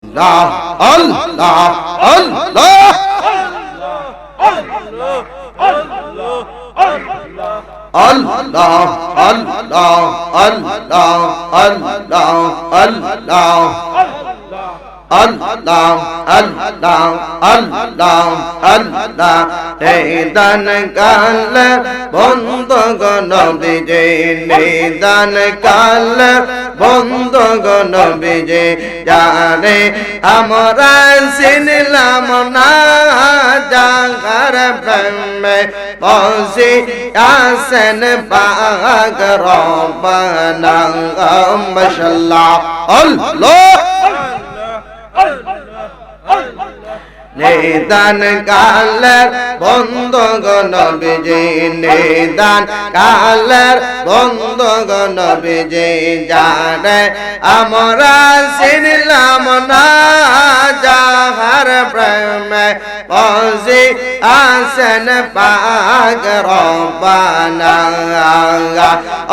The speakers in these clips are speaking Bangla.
আল্লাহ আল্লাহ আল্লাহ আল্লাহ আল্লাহ আল্লাহ আল্লাহ আল্লাহ আল্লাহ আল্লাহ আল্লাহ নিদান কাল বন্ধ গণবিজে নিদান কাল বন্ধ গণবিজে জানে আমরা চিনলাম না জাগার প্রেমে বসে আসেন পাক রব্বানা মাশাআল্লাহ আল্লাহ নিদান কালের বন্ধ গণবিজে নিদান কালের বন্ধ গণবিজে জানে আমরা চিনলাম না যাহার প্রেমে বসে আসেন পাক রব্বানা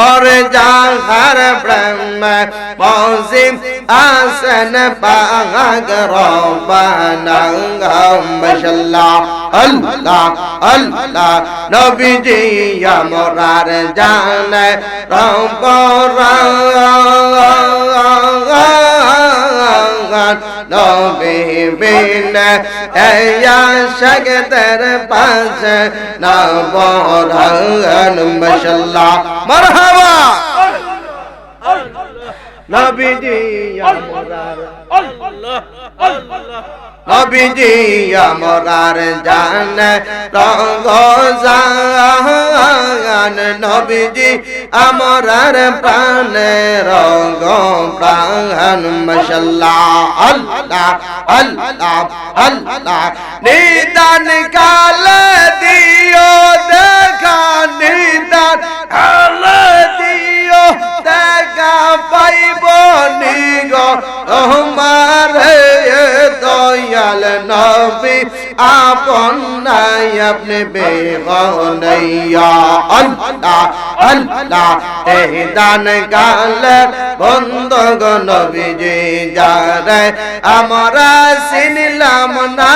और যাহার প্রেমে বসে আসেন পাক রব্বানা মাশাআল্লাহ আল্লাহ আল্লাহ নবীজি আমরার জানে রব্বান নবী বিনে ইয়া শগদের পাশে না বরান মাশাআল্লাহ মারহাবা নবীজি আমরার আল্লাহ আল্লাহ নবীজি আমরার জানে রঙ্গজান নবীজি আমরার প্রাণে রঙ্গ প্রাণ মাশাআল্লাহ আল্লাহ আল্লাহ আল্লাহ নিদান কাল দিও দেখা নিদান কাল দিও দেখা পাইব নিগ তোমার দয়াল নবী আপন নাই আপনি বেগনাইয়া আল্লাহ আল্লাহ নিদান কাল বন্ধ নবীজি যারে আমরা চিনলাম না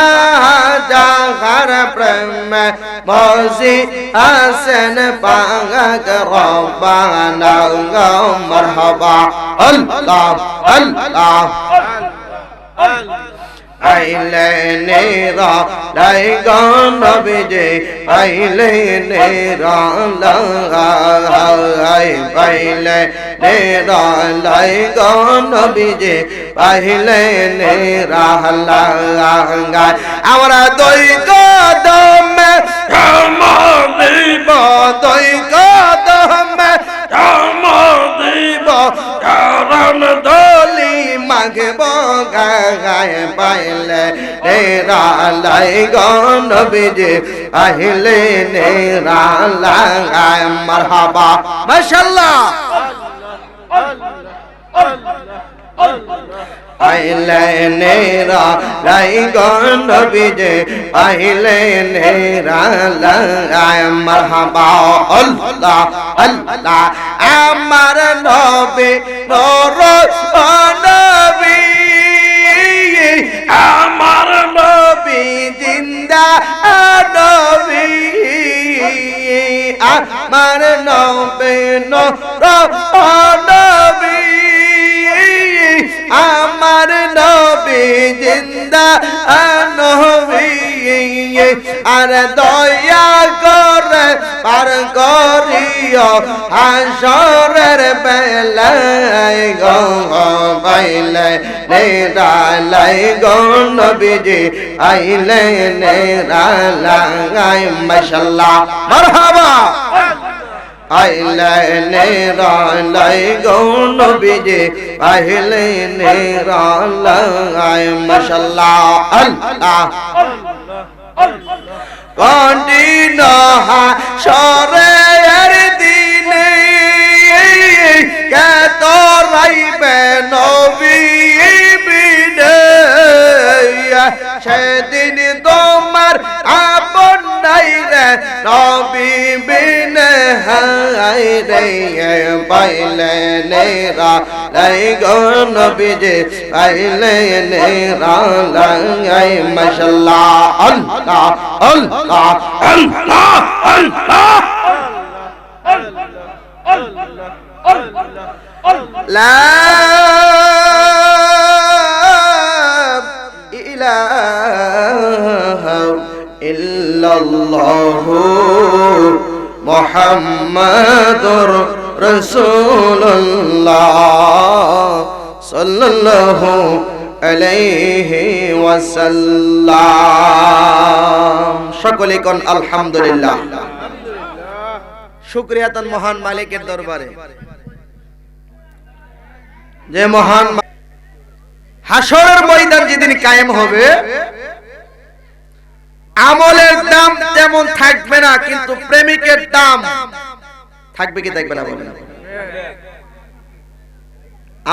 যাহার প্রেমে বসে আসেন পাক রব্বানা মারহাবা আল্লাহ আল্লাহ আইলে নেরা লাই গনবিজে আইলে নেরা লাই পাইলে নেরা লাই গনবিজে পাইলে নেরা লাই আমরা দুই কদমে দিব দুই কদমে দিব কারণ দলি মাগব গায় পাইলে নেরা লাই গনবিজে আহিলে নেরা লাই মারহাবা মাশাআল্লাহ আইলে নেরা লাই গনবিজে আহিলে নেরা লাই মারহাবা আল্লাহ আল্লাহ আমার নবী নূর নবী আমার নবী জিন্দা নবী আমার নবী নূর নবী আমার নবী জিন্দা নবী আর দয়া করে পার করিও হাসরের বেলায় গো পাইলে নেরা লাই গো নবীজি আইলে নেরা লাই মাশাআল্লাহ মারহাবা আইলে নেরা লাই গো নবীজি আইলে নেরা লাই মাশাআল্লাহ আল্লাহ কঠিন হাসরের দিনে কত রাইবে নবী বিনে সেদিন তোমার আপন নাই রে নবী বিনে হায় রে পাইলে নেরা লাই গো নবীজি আইলে নিরালাই মাশাআল্লাহ আল্লাহ আল্লাহ আল্লাহ আল্লাহ লা ইলাহা ইল্লাল্লাহু মুহাম্মাদুর রাসূলুল্লাহ সাল্লাল্লাহু আলাইহি ওয়াসাল্লাম। সকলে কোন আলহামদুলিল্লাহ। শুকরিয়া তান মহান মালিকের দরবারে, যে মহান হাসরের ময়দান যেদিন কায়েম হবে, আমলের দাম তেমন থাকবে না, কিন্তু প্রেমিকের দাম থাকবে কি থাকবে না বলেন?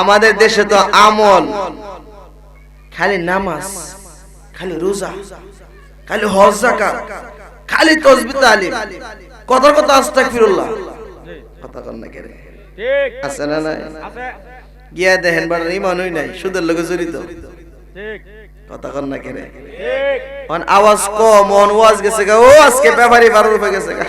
আমাদের দেশে তো আমল খালি নামাজ, খালি রোজা, খালি হজ যাকাত, খালি তাসবিহ তালিম, কথা কথা আস্তাগফিরুল্লাহ, কথা কন না কেরে ঠিক আছে না? নাই আছে, গিয়া দেখেন বড় ইমানই নাই, সুদের লগে জড়িত, ঠিক কথা কন না কেরে ঠিক। অন আওয়াজ কম, অন ওয়াজ গেছে গা, ও আজকে ব্যাপারী 12 রুপে গেছে গা।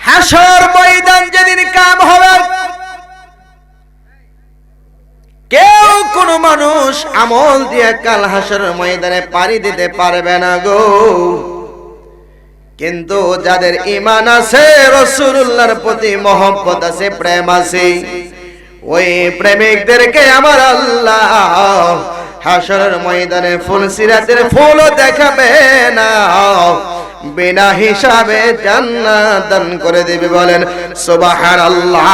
হাসর ময়দান যেদিন কাম হবে, কেউ কোন মানুষ আমল দিয়ে কাল হাসর ময়দানে পাড়ি দিতে পারবে না গো। কিন্তু যাদের ঈমান আছে, রাসূলুল্লাহর প্রতি মহব্বত আছে, প্রেম আছে, ওই প্রেমিকদেরকে আমার আল্লাহ হাসরের ময়দানে ফুল সিরাতের ফুলও দেখাবে না, বিনা হিসাবে জান্নাত দান করে দিবে। বলেন সুবহানাল্লাহ।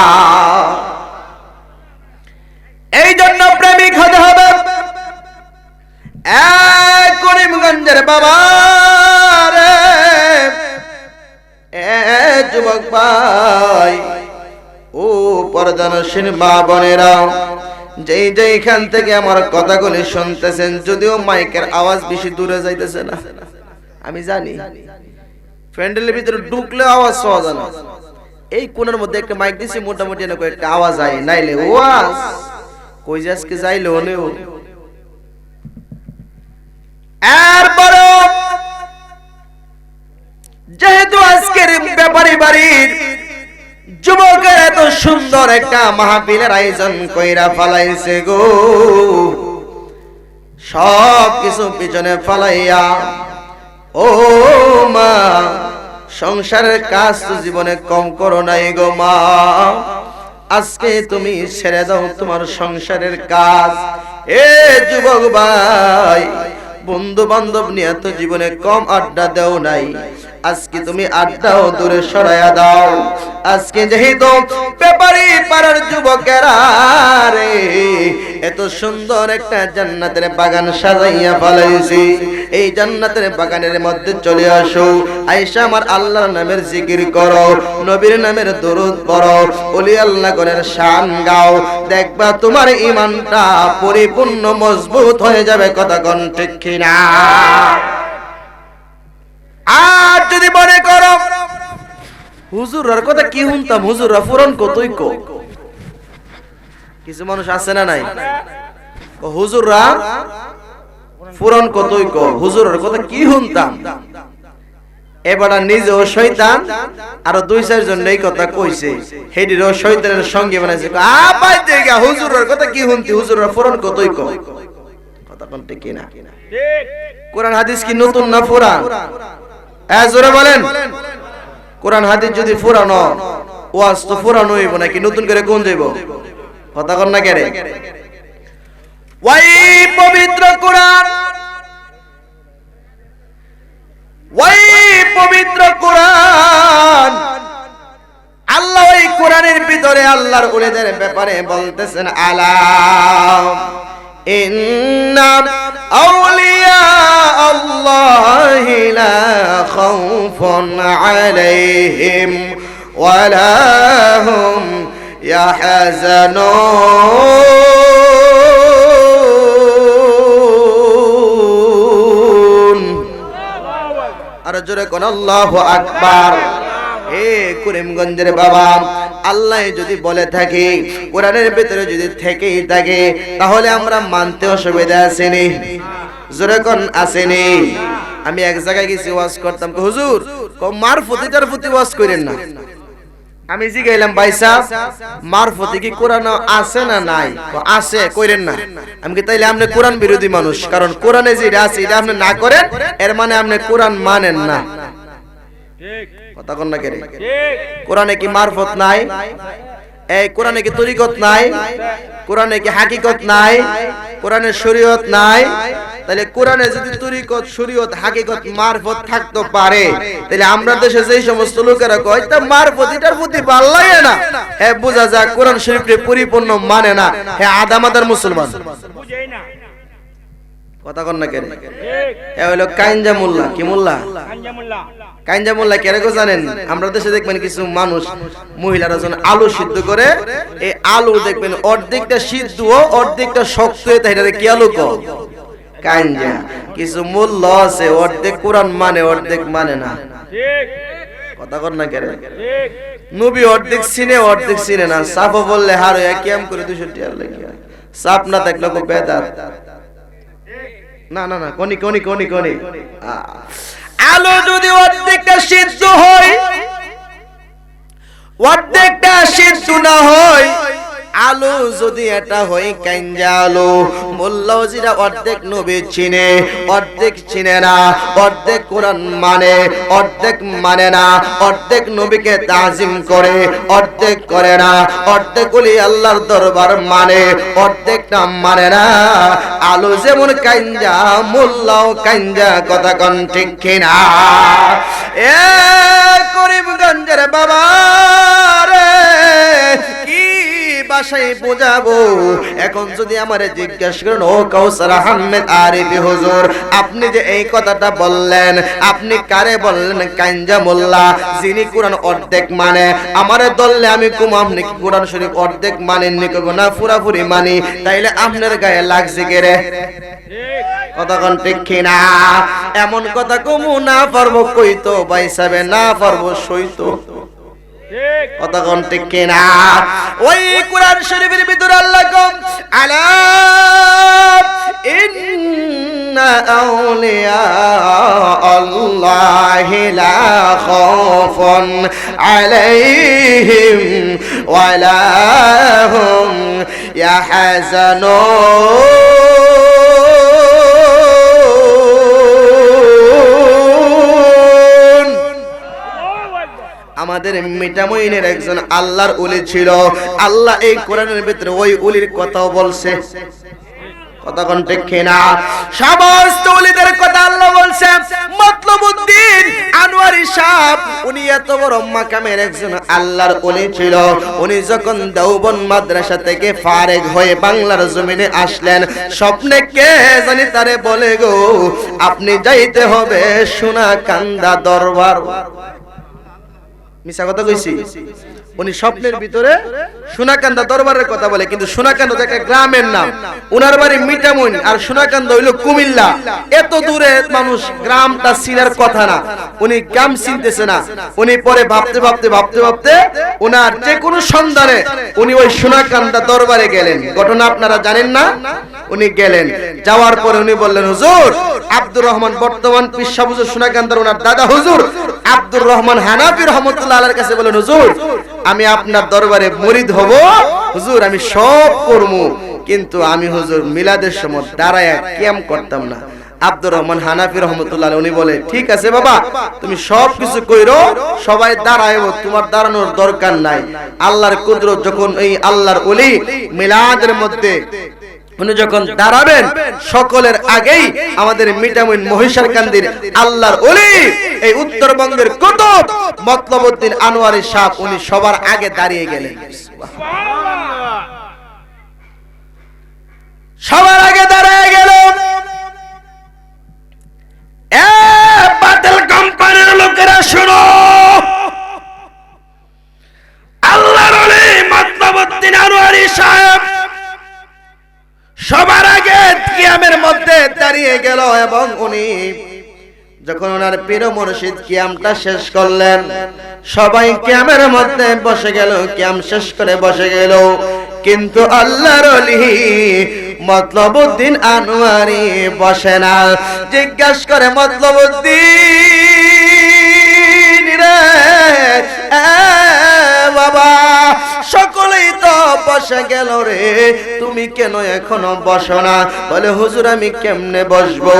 এই জন্য প্রেমিক হতে হবে। করিমগঞ্জের বাবা রে, যুবক ভাই, ও পর্দানশীল মা বোনেরা, যেই যেইখান থেকে আমার কথাগুলি শুনতেছেন, যদিও মাইকের আওয়াজ বেশি দূরে যাইতেছে না, আমি জানি, প্যান্ডেলের ভিতরে ঢুকলে আওয়াজ পাওয়া যায় না। এই কোণের মধ্যে একটা মাইক দিছি, মোটামুটি একটা আওয়াজ আয়, নাইলে ওয়াজ কই যে আজকে যাইলে হলেও। এরপরও যেহেতু আজকের ব্যাপারী বাড়ির যুবকের এত সুন্দর একটা মাহফিলের আয়োজন কইরা ফালাইছে গো, সব কিছু পিছনে ফালাইয়া, ও মা, সংসারের কাজ তো জীবনে কম করো নাই গো মা, আজকে তুমি ছেড়ে দাও তোমার সংসারের কাজ। এ যুবক ভাই, বন্ধু বান্ধব নিয়ে তো জীবনে কম আড্ডা দেও নাই, আজকে তুমি আড্ডাও দূরে সরাইয়া দাও। আজকে যেহেতু ব্যাপারী পাড়ার যুবকেরা রে এত সুন্দর একটা জান্নাতের বাগান সাজাইয়া ফেলাইছি, এই জান্নাতের বাগানের মধ্যে চলে আসো, আয়েশা আমার আল্লাহর নামের জিকির করো, নবীর নামের দরুদ পড়ো, ওলি আল্লাহ গণের শান গাও, দেখবা তোমার ঈমানটা পরিপূর্ণ মজবুত হয়ে যাবে। কথা কোন ঠিক কিনা? আর যদি মনে করো হুজুরের কথা কি শুনতাম, হুজুররা ফুরন কতই কো, কিছু মানুষ আছে না নাই, হুজুররা ফুরন কতই কো, হুজুরের কথা কি শুনতাম, এবার নিজেও শয়তান, আর 2-4 জন এই কথা কইছে, হেডিরও শয়তানের সঙ্গে বানাইছে, আপাই দেখা হুজুরের কথা কি শুনতি, হুজুররা ফুরন কতই কো, কথা কোন ঠিক কিনা? ঠিক। কোরআন হাদিস কি নতুন না পুরান? জোরে বলেন। কোরআন হাদিস যদি পুরানো, ওয়াজ তো পুরানো হইব নাকি নতুন করে কোন যাইব? কথা কন না কেরে? ওই পবিত্র কোরআন, ওই পবিত্র কোরআন, আল্লাহ ওই কোরআনের ভিতরে আল্লাহর ওলিদের ব্যাপারে বলতেছেন, আলা ইন্না আউলিয়া আল্লাহি লা খাউফুন আলাইহিম ওয়া লা হুম ইয়াহজানুন। আর জোরে কোন আল্লাহু আকবার। হে করিমগঞ্জের বাবা, আল্লাহ যদি বলে থাকে, কোরআনের ভিতরে যদি থেকেই থাকে, তাহলে আমরা মানতে অসুবিধা আসেনি? জোরে কোন আসেনি? আমি এক জায়গায় গেছি ওয়াজ করতাম, হুজুর মারফতি টারফতি ওয়াজ করেন না। আমি জিগাইলাম, ভাই সাহেব মারফতি কি কোরআন আছে না নাই? আছে, কইরেন না। আমি কি তাইলে আপনি কোরআন বিরোধী মানুষ? কারণ কোরআনে যেটা আছে এটা আপনি না করেন, এর মানে আপনি কোরআন মানেন না। ঠিক কথা কোন না? ঠিক। কোরআনে কি মারফত নাই? এই কোরআনে কি তরিকত নাই? কোরআনে কি হাকিকত নাই? কোরআনে শরীয়ত নাই? তাহলে কোরআনে যদি তরিকত, শরীয়ত, হাকিকত, মারফত থাকতে পারে, তাহলে আমরা দেশে যেই সমস্ত লোকেরা কয় তা মারফতিটার প্রতি ভালো লাগে না, হ্যাঁ বোঝা যায় কোরআন শরীফকে পরিপূর্ণ মানে না, হ্যাঁ আদামাদার মুসলমান। বুঝেই না কথা কোন না? ঠিক। এ হলো কাইঞ্জা মোল্লা। কি মোল্লা? কাইঞ্জা মোল্লা। কাইঞ্জা মোল্লা কেন গো জানেন? আমরা দেশে দেখবেন কিছু মানুষ, মহিলারা যখন আলু সিদ্ধ করে, এই আলু দেখবেন অর্ধেকটা সিদ্ধ অর্ধেকটা শক্ত হয়ে থাকে, কি আলু কো? কাইঞ্জা। কিছু মূল্য আছে অর্ধেক কোরআন মানে অর্ধেক মানে না। ঠিক কথা কোন না? ঠিক। নবী অর্ধেক চিনে অর্ধেক চিনে না। সাফা বললে হার হইয়া কিয়াম করে 200 টাকা লাগে, সাপ না থাকলে কো বেদাত। না না না, কোনি কোনি কোনি কোনি। আলু যদি অর্ধেকটা সিদ্ধ হয়, অর্ধেকটা সিদ্ধ না হয়, আলু যদি এটা হয় কাইঞ্জা আলু, মোল্লা ওজিরা অর্ধেক নবী চিনে অর্ধেক চিনে না, অর্ধেক কোরআন মানে অর্ধেক মানে না, অর্ধেক নবীকে তাজিম করে অর্ধেক করে না, অর্ধেক ওলি আল্লাহর দরবার মানে অর্ধেকটা মানে না। আলু যেমন কাইঞ্জা, মোল্লাও কাইঞ্জা। কথা কোন ঠিক কিনা? এ করিমগঞ্জের বাবা রে, কি ভাষায় বোঝাবো? এখন যদি আমারে জিজ্ঞাসা করেন, ও কাউসার আহমেদ আরিফি হুজুর, আপনি যে এই কথাটা বললেন, আপনি কারে বললেন? কাইঞ্জা মোল্লা, যিনি কোরআন অর্ধেক মানে। আমারে দললে আমি কুম, আপনি কি কোরআন শরীফ অর্ধেক মানেননি? কব না, পুরাপুরি মানি। তাইলে আপনার গায়ে লাগছে কে রে? কথা কোন ঠিক কিনা? এমন কথা কমু না পারবো কইতো, ভাই সাহেব না পারবো সইতো। কথা কোন ঠিক কিনা? ওই কোরআন শরীফের ভিতরে আল্লাহ কম, আলা ইন্না আউলিয়া আল্লাহি লা খাউফুন আলাইহিম ওয়া লা হুম ইয়াহজানুন। আমাদের মিটামইনের একজন আল্লাহর ওলি ছিল, আল্লাহ এই কোরআনের ভিতরে ওই ওলির কথাও বলছে। কথা কোন ঠিক কিনা? সমস্ত ওলিদের কথা আল্লাহ বলছে। মতলবউদ্দিন আনোয়ারি সাহেব, উনি এত বড় মাকামের একজন আল্লাহর ওলি ছিল। উনি যখন দেওবন্দ মাদ্রাসা থেকে ফারেগ হয়ে বাংলার জমিনে আসলেন, স্বপ্নে কে জানি তারে বলে, গো আপনি যাইতে হবে সোনাকান্দা দরবার। মিছা কথা কইছি? উনি স্বপ্নের ভিতরে সোনাকান্দা দরবারের কথা বলে, কিন্তু সোনাকান্দা একটা গ্রামের নাম। উনার বাড়ি মিটামইন, আর সোনাকান্দা হইল কুমিল্লা। এত দূরে মানুষ গ্রামটা চিনার কথা না, উনি গ্রাম চিনতেছে না। উনি পরে ভাবতে ভাবতে ভাবতে ভাবতে উনার যে কোনো সন্ধানে উনি ওই সোনাকান্দা দরবারে গেলেন। ঘটনা আপনারা জানেন না? উনি গেলেন, যাওয়ার পরে উনি বললেন, হুজুর আব্দুর রহমান, বর্তমান পীর সাহেব হুজুর সোনাকান্দার ওনার দাদা হুজুর আব্দুর রহমান হানাফি রহমাতুল্লাহ আলাইহির কাছে বলেন, হুজুর আমি আপনার দরবারে মুরিদ হব, হুজুর আমি সব করব, কিন্তু আমি হুজুর মিলাদের সময় দাঁড়ায় কিয়াম করতাম না। আব্দুর রহমান হানাফি রহমাতুল্লাহ উনি বলে, ঠিক আছে বাবা, তুমি সব কিছু কইরো, সবাই দাঁড়ায়ও, তোমার দাঁড়ানোর দরকার নাই। আল্লাহর কুদরত যখন এই আল্লাহর ওলি মিলাদের মধ্যে উনি যখন দাঁড়াবেন, সকলের আগেই আমাদের মিটামইন মহিষারকান্দির আল্লাহর ওলি, এই উত্তরবঙ্গের কুতুব মতলবউদ্দিন আনোয়ারি সাহেব, উনি সবার আগে দাঁড়িয়ে গেলেন। সুবহানাল্লাহ, সবার আগে দাঁড়িয়ে গেল। এ বাতিল কোম্পানির লোকেরা শুনো, আল্লাহর ওলি মতলবউদ্দিন আনোয়ারি সাহেব সবার আগে কিয়ামের মধ্যে দাঁড়িয়ে গেল, এবং উনি যখন ওনার পীর মুর্শিদ কিয়ামটা শেষ করলেন, সবাই কিয়ামের মধ্যে বসে গেল, কিয়াম শেষ করে বসে গেল। কিন্তু আল্লাহর ওলি মতলবউদ্দিন আনোয়ারি বসে না। জিজ্ঞাসা করে, মতলবউদ্দিন রে বাবা, সকলেই তো বসে গেল রে, তুমি কেন এখনো বসো না? বলে, হুজুর আমি কেমনে বসবো?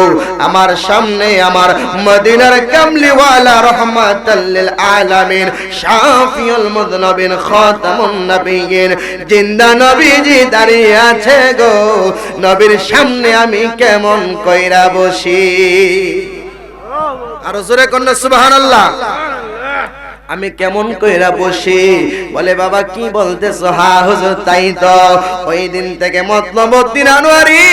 আমার সামনে আমার মদিনার কামলিওয়ালা রহমাতাল লিল আলামিন শাফিউল মুযনবিন খাতামুন নবিয়্যিন জিন্দা নবীজি দাঁড়িয়ে আছে গো, নবীর সামনে আমি কেমন কইরা বসি? আর জোরে কন্যা সুবহানাল্লাহ। আমি কেমন কইরা বসি? বলে, বাবা কি বলতেছো? হ্যাঁ হুজুর তাই তো। ওই দিন থেকে মতলবউদ্দিন আনোয়ারি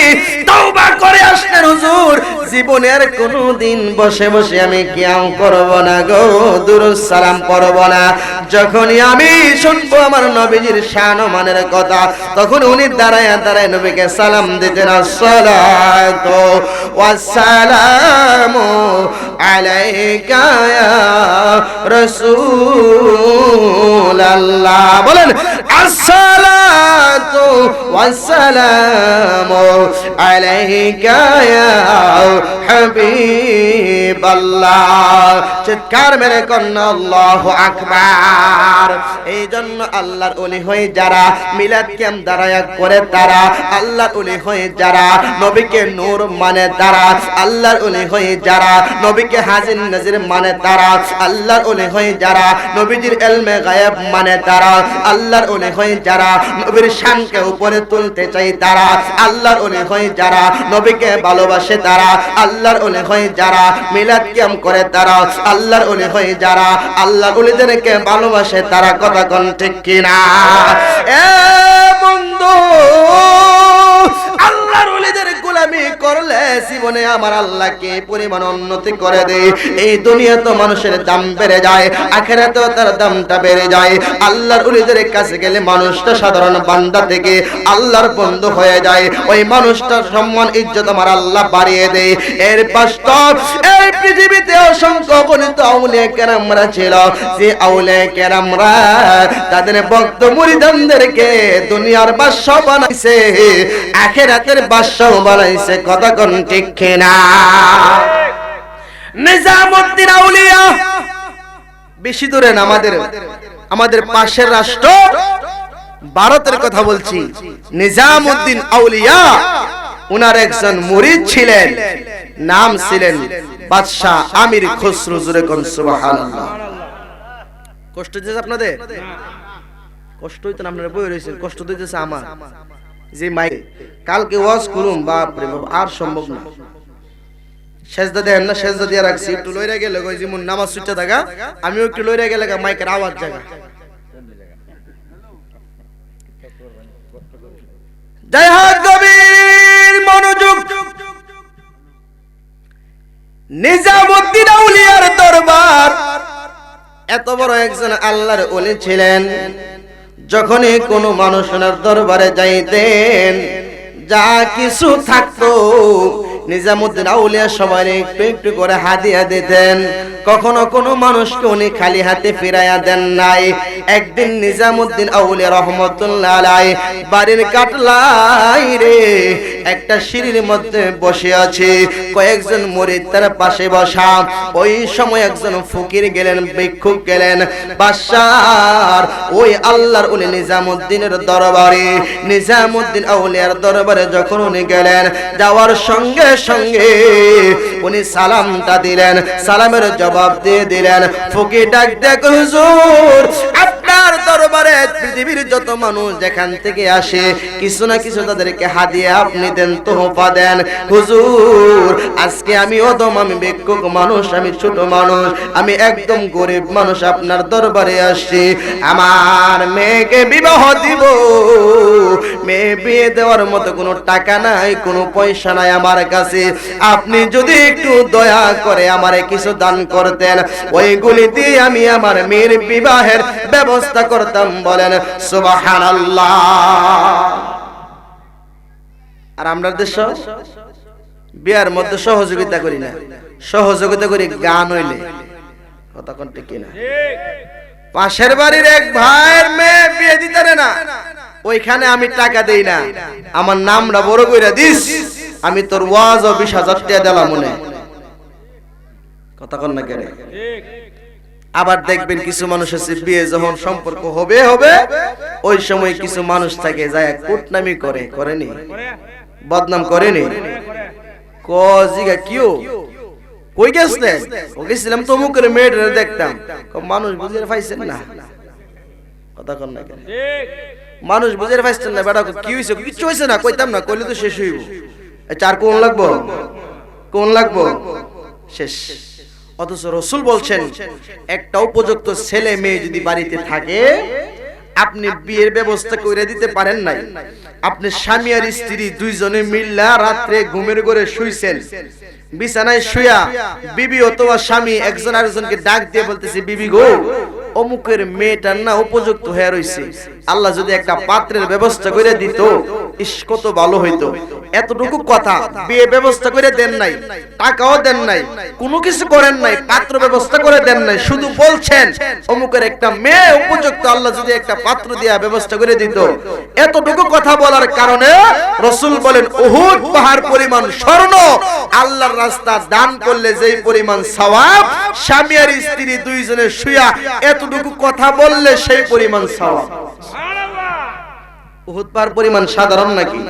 তওবা করে আসলেন, হুজুর জীবনের কোনো দিন বসে বসে আমি কিয়াম করব না গো, দুরূদ সালাম পড়ব না। যখনই আমি শুনবো আমার নবীজির শান ও মানের কথা, তখন উনি দাঁড়ায় দাঁড়ায় নবীকে সালাম দিতেন, আসসালাতু ওয়াসসালামু আলাইকা ইয়া রাসূলুল্লাহ। বলেন, আসসালাতু ওয়াসসালামু আলাইকা ইয়া হাবিবাল্লাহ। চিৎকার মেরে কন্যা আল্লাহু আকবার। এই জন্য আল্লাহর ওলি হয়ে যারা মিলাদ কিয়াম দাঁড়ায়া করে, তারা আল্লাহর ওলি হয়ে যারা নবীকে নূর মানে, তারা আল্লাহর ওলি হয়ে যারা নবীকে হাজির নাজির মানে, তারা আল্লাহর ওলি হয়ে যারা নবীজির ইলমে গায়েব মানে, তারা আল্লাহর ওলি হয়ে যারা নবীর শানকে উপরে তুলতে চাই, তারা আল্লাহর ওলি হয়ে যারা নবীকে ভালোবাসে, তারা আল্লাহর ওলি হয়ে যারা মিলাদ কিয়াম করে, তারা আল্লাহর ওলি হয়ে যারা আল্লাহর ওলিদেরকে ভালোবাসে, তারা কথা কোন ঠিক কিনা? এ বন্ধু, আল্লাহর ওলিদের গোলামি করলে জীবনে আমার আল্লাহকে পরিমাণ উন্নতি করে দেয়। এই দুনিয়া তো মানুষের দাম বেড়ে যায়, আখিরাতেও তার দামটা বেড়ে যায়। আল্লাহর ওলিদের কাছে গেলে মানুষটা সাধারণ বান্দা থেকে আল্লাহর বন্ধু হয়ে যায়। ওই মানুষটার সম্মান ইজ্জত আমার আল্লাহ বাড়িয়ে দেয়। এর বাস্তব এই পৃথিবীতে অসংখ্য গণিত আউলিয়া কেরামরা ছিল, যে আউলিয়া কেরামরা তাদের ভক্ত মুরিদানদেরকে দুনিয়ার বাদশা বানাইছে, আখিরাতের বাদশা বানাইছে। কথা কোন ঠিক কিনা? নিজামউদ্দিন আউলিয়া বেশি দূরে না, আমাদের পাশের রাষ্ট্র ভারতের কথা বলছি। নিজামউদ্দিন আউলিয়া উনার একজন মুরিদ ছিলেন, নাম ছিলেন বাদশা আমির খসরু। জোরে কোন সুবহানাল্লাহ। কষ্ট দিতেছে আপনাদের? কষ্ট হইতো না, আপনারা বই রয়েছেন, কষ্ট দিতেছে আমার। যে মাইক কালকে ওয়াজ করুম, বাপ রে বাপ, আর সম্ভব না। সেজদা দেন না, সেজদা দিয়ে রাখছি, একটু লইরা গেলে কই যেমন নামাজ সুচ্চা থাকা, আমিও একটু লইরা গেলে মাইকের আওয়াজ জায়গা। জয় হোক গভীর মনোযোগ। নিজামউদ্দিন আউলিয়ার দরবার, এত বড় একজন আল্লাহর ওলি ছিলেন। যখনই কোনো মানুষ ওনার দরবারে যাইতেন, যা কিছু থাকতো নিজামউদ্দিন আউলিয়া সবাই একটু একটু করে হাদিয়া দিতেন। কখনো কোনো মানুষকে উনি খালি হাতে ফিরাইয়া দেন নাই। একদিন নিজামউদ্দিন আউলিয়া রহমতুল্লাহ আলাইহি বাড়ির কাটলাই রে একটা সিঁড়ির মধ্যে বসে আছে, কয়েকজন মুরিদ তার পাশে বসা। ওই সময় একজন ফকির গেলেন, ভিক্ষুক গেলেন বাদশার ওই আল্লাহর ওলি নিজামউদ্দিনের দরবারে। নিজামউদ্দিন আউলিয়ার দরবারে যখন উনি গেলেন, যাওয়ার সঙ্গে সঙ্গে উনি সালামটা দিলেন, সালামের জবাব দিয়ে দিলেন। ফকির ডাক দেখ, হুজুর আপনার দরবারে পৃথিবীর যত মানুষ যেখান থেকে আসে, কিছু না কিছু তাদেরকে হাদিয়া আপনি দেন, তোহফা দেন। হুজুর আজকে আমি অদম, আমি ভিক্ষুক মানুষ, আমি ছোট মানুষ, আমি একদম গরিব মানুষ, আপনার দরবারে আসছি। আমার মেয়েকে বিবাহ দিব, মেয়ে বিয়ে দেওয়ার মতো কোনো টাকা নাই, কোনো পয়সা নাই আমার কাছে। আপনি যদি একটু দয়া করে আমারে কিছু দান করতেন, ওইগুলি দিয়ে আমি আমার মেয়ের বিবাহের ব্যবস্থা করতাম। বলেন সুবহানাল্লাহ। আর আমরা দেশ বিয়ার মধ্যে সহযোগিতা করি না, সহযোগিতা করি গান হইলে। কথা কোন ঠিক কিনা? পাশের বাড়ির এক ভাইয়ের মেয়ে বিয়ে দিতে না, ওইখানে আমি টাকা দেই না, আমার নামটা বড় কইরা দিস, আমি তোর ওয়াজ ও 20,000 টাকা দিলাম মনে। কথা কোন না কেন? আবার দেখবেন কিছু মানুষ আছে বিয়ে যখন সম্পর্ক হবে ওই সময় কিছু মানুষ থাকে যায় কুটনামি করেনি, বদনাম করেনি। কজিগা কিও কই গেছলেন? ও গেছিলাম তো মুখের মেয়েটা দেখতাম। মানুষ বুঝে পাইছেন না। কথা কোন না কেন? মানুষ বুঝে পাইছেন না। বেটা কি হইছে? কিছু হইছে না, কইতাম না, কইলে তো শেষ হইব। চার কোন লাগবো, কোন লাগবো, শেষ। অথচ রাসূল বলছেন একটা উপযুক্ত ছেলে মেয়ে যদি বাড়িতে থাকে, আপনি বিয়ের ব্যবস্থা করে দিতে পারেন নাই, আপনি স্বামী আর স্ত্রী দুইজনে মিল্লা রাত্রে ঘুমের ঘরে শুইছেন, বিছানায় শুয়া বিবি অথবা স্বামী একজন আরেকজনকে ডাক দিয়ে বলতেছে, বিবি গো অমুকের মেয়েটার না উপযুক্ত হয়ে রইছে, আল্লাহ যদি একটা পাত্রের ব্যবস্থা করে দিত ইস কত ভালো হইতো। এতটুকু কথা, বিয়ে ব্যবস্থা করে দেন নাই, টাকাও দেন নাই, কোনো কিছু করেন নাই, পাত্র ব্যবস্থা করে দেন নাই, শুধু বলছেন অমুকের একটা মেয়ে উপযুক্ত, আল্লাহ যদি একটা পাত্র দিয়া ব্যবস্থা করে দিত। এতটুকু কথা বলার কারণে রাসূল বলেন উহুদ পাহাড় পরিমাণ স্বর্ণ আল্লাহর রাস্তা দান করলে যেই পরিমাণ সওয়াব, স্বামী আর স্ত্রী দুইজনে শুয়া এতটুকু কথা বললে সেই পরিমাণ সওয়াব। সুবহানাল্লাহ। উহুদ পাহাড় পরিমাণ সাধারণ নাকি?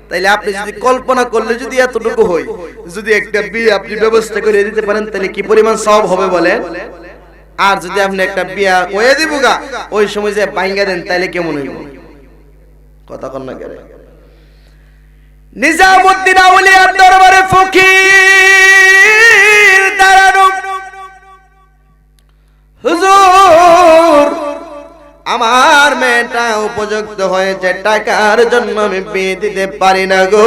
তাইলে আপনি যদি কল্পনা করলে যদি এতটুকু হয়, যদি একটা বিয়ে আপনি ব্যবস্থা করে দিতে পারেন তাহলে কি পরিমাণ সওয়াব হবে বলেন? আর যদি আপনি একটা বিয়া কইয়ে দিবগা ওই সময় যে বাইঙ্গা দেন তাইলে কেমন হইব? কথা কোন না কেন? নিজামউদ্দিন আউলিয়ার দরবারে ফকির দাঁড়ানো, হুজুর আমার মেয়েটা উপযুক্ত হয়েছে, টাকার জন্য আমি বিয়ে দিতে পারি না গো,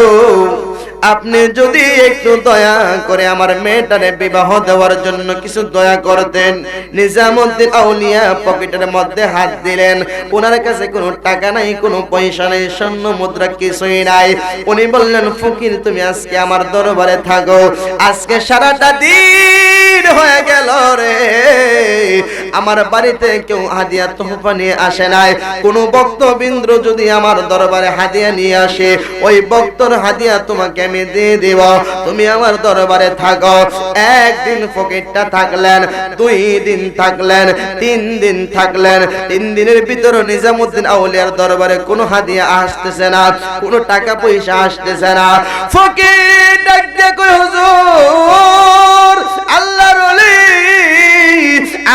আপনি যদি একটু দয়া করে আমার মেয়েটারে বিবাহ দেওয়ার জন্য কিছু দয়া করতেন। নিজামউদ্দিন আউলিয়া পকেটের মধ্যে হাত দিলেন, ওনার কাছে কোনো টাকা নাই, কোনো পয়সা নাই, স্বর্ণ মুদ্রা কিছুই নাই। উনি বললেন ফকির তুমি আজকে আমার দরবারে থাকো, আজকে সারাটা দিন হয়ে গেল রে, আমার বাড়িতে কেউ হাদিয়া তোহফা নিয়ে আসে নাই, কোন ভক্তবৃন্দ যদি আমার দরবারে হাদিয়া নিয়ে আসে ওই ভক্তর হাদিয়া তোমাকে আমি দিয়ে দেব, তুমি আমার দরবারে থাকো। একদিন ফকিরটা থাকলেন, 2 দিন থাকলেন, 3 দিন থাকলেন, 3 দিনের ভিতরে নিজামউদ্দিন আউলিয়ার দরবারে কোনো হাদিয়া আসতেছে না, কোনো টাকা পয়সা আসতেছে না। ফকির ডাক দিয়ে কয় হুজুর আল্লাহর ওলি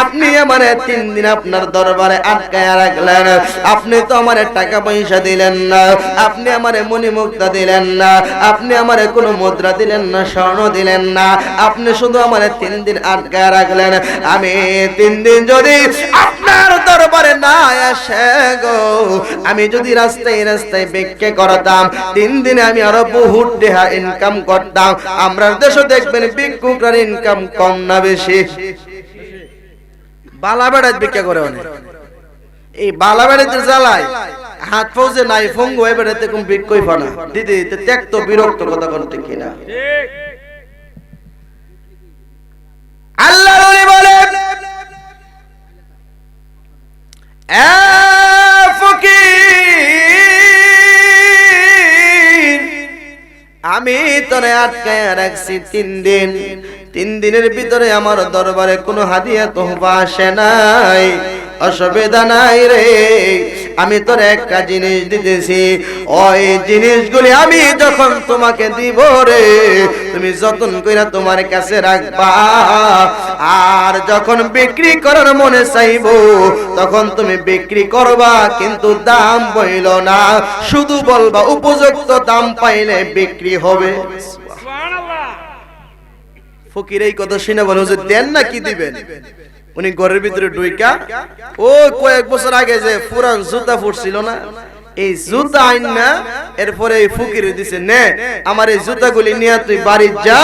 আপনি আমারে 3 দিন আপনার দরবারে আটকায়া রাখলেন, আপনি তো আমারে টাকা পয়সা দিলেন না, আপনি আমারে মণিমুক্তা দিলেন না, আপনি আমারে কোনো মুদ্রা দিলেন না, স্বর্ণ দিলেন না, আপনি শুধু আমারে 3 দিন আটকায়া রাখলেন। আমি 3 দিন যদি আপনার দরবারে না আসে গো, আমি যদি রাস্তায় রাস্তায় ভিক্ষা করতাম, 3 দিনে আমি আরো বহুত টাকা ইনকাম করতাম। আমরা দেশে দেখবেন ভিক্ষুকরা ইনকাম কম না বেশি? বালা বেড়াত ভিক্ষা করে অনেক, এই বালা বেড়াতে জ্বালায় হাত ফৌজে নাই ফঙ্গু হয়ে বেড়াতে কোন ভিক্ষই ফানা দিদি ত্যাক্ত বিরক্ত। কথা কোন ঠিক কিনা? আল্লাহর ওলি বলেন এ ফকির আমি তোরে আটকায়া রাখছি 3 দিন, 3 দিনের ভিতরে আমার দরবারে কোনো হাদিয়া তোহফা আসে নাই, অসুবিধা নাই রে, আমি তোর একটা জিনিস দিতেছি, ওই জিনিসগুলি আমি যখন তোমাকে দিব রে তুমি যতন কইরা তোমার কাছে রাখবা, আর যখন বিক্রি করার মনে চাইবো তখন তুমি বিক্রি করবা, কিন্তু দাম বইল না, শুধু বলবা উপযুক্ত দাম পাইলে বিক্রি হবে। সুবহানাল্লাহ। ফকির এই কথা শুনে বলে হুজুর দেন না কি দিবেন? উনি ঘরের ভিতরে ঢুইকা ও কয়েক বছর আগে যে পুরান জুতা ফুটছিল না, এই জুতা আইন না, এরপরে এই ফকির দিছে নে আমার এই জুতাগুলি নিয়ে তুই বাড়ি যা,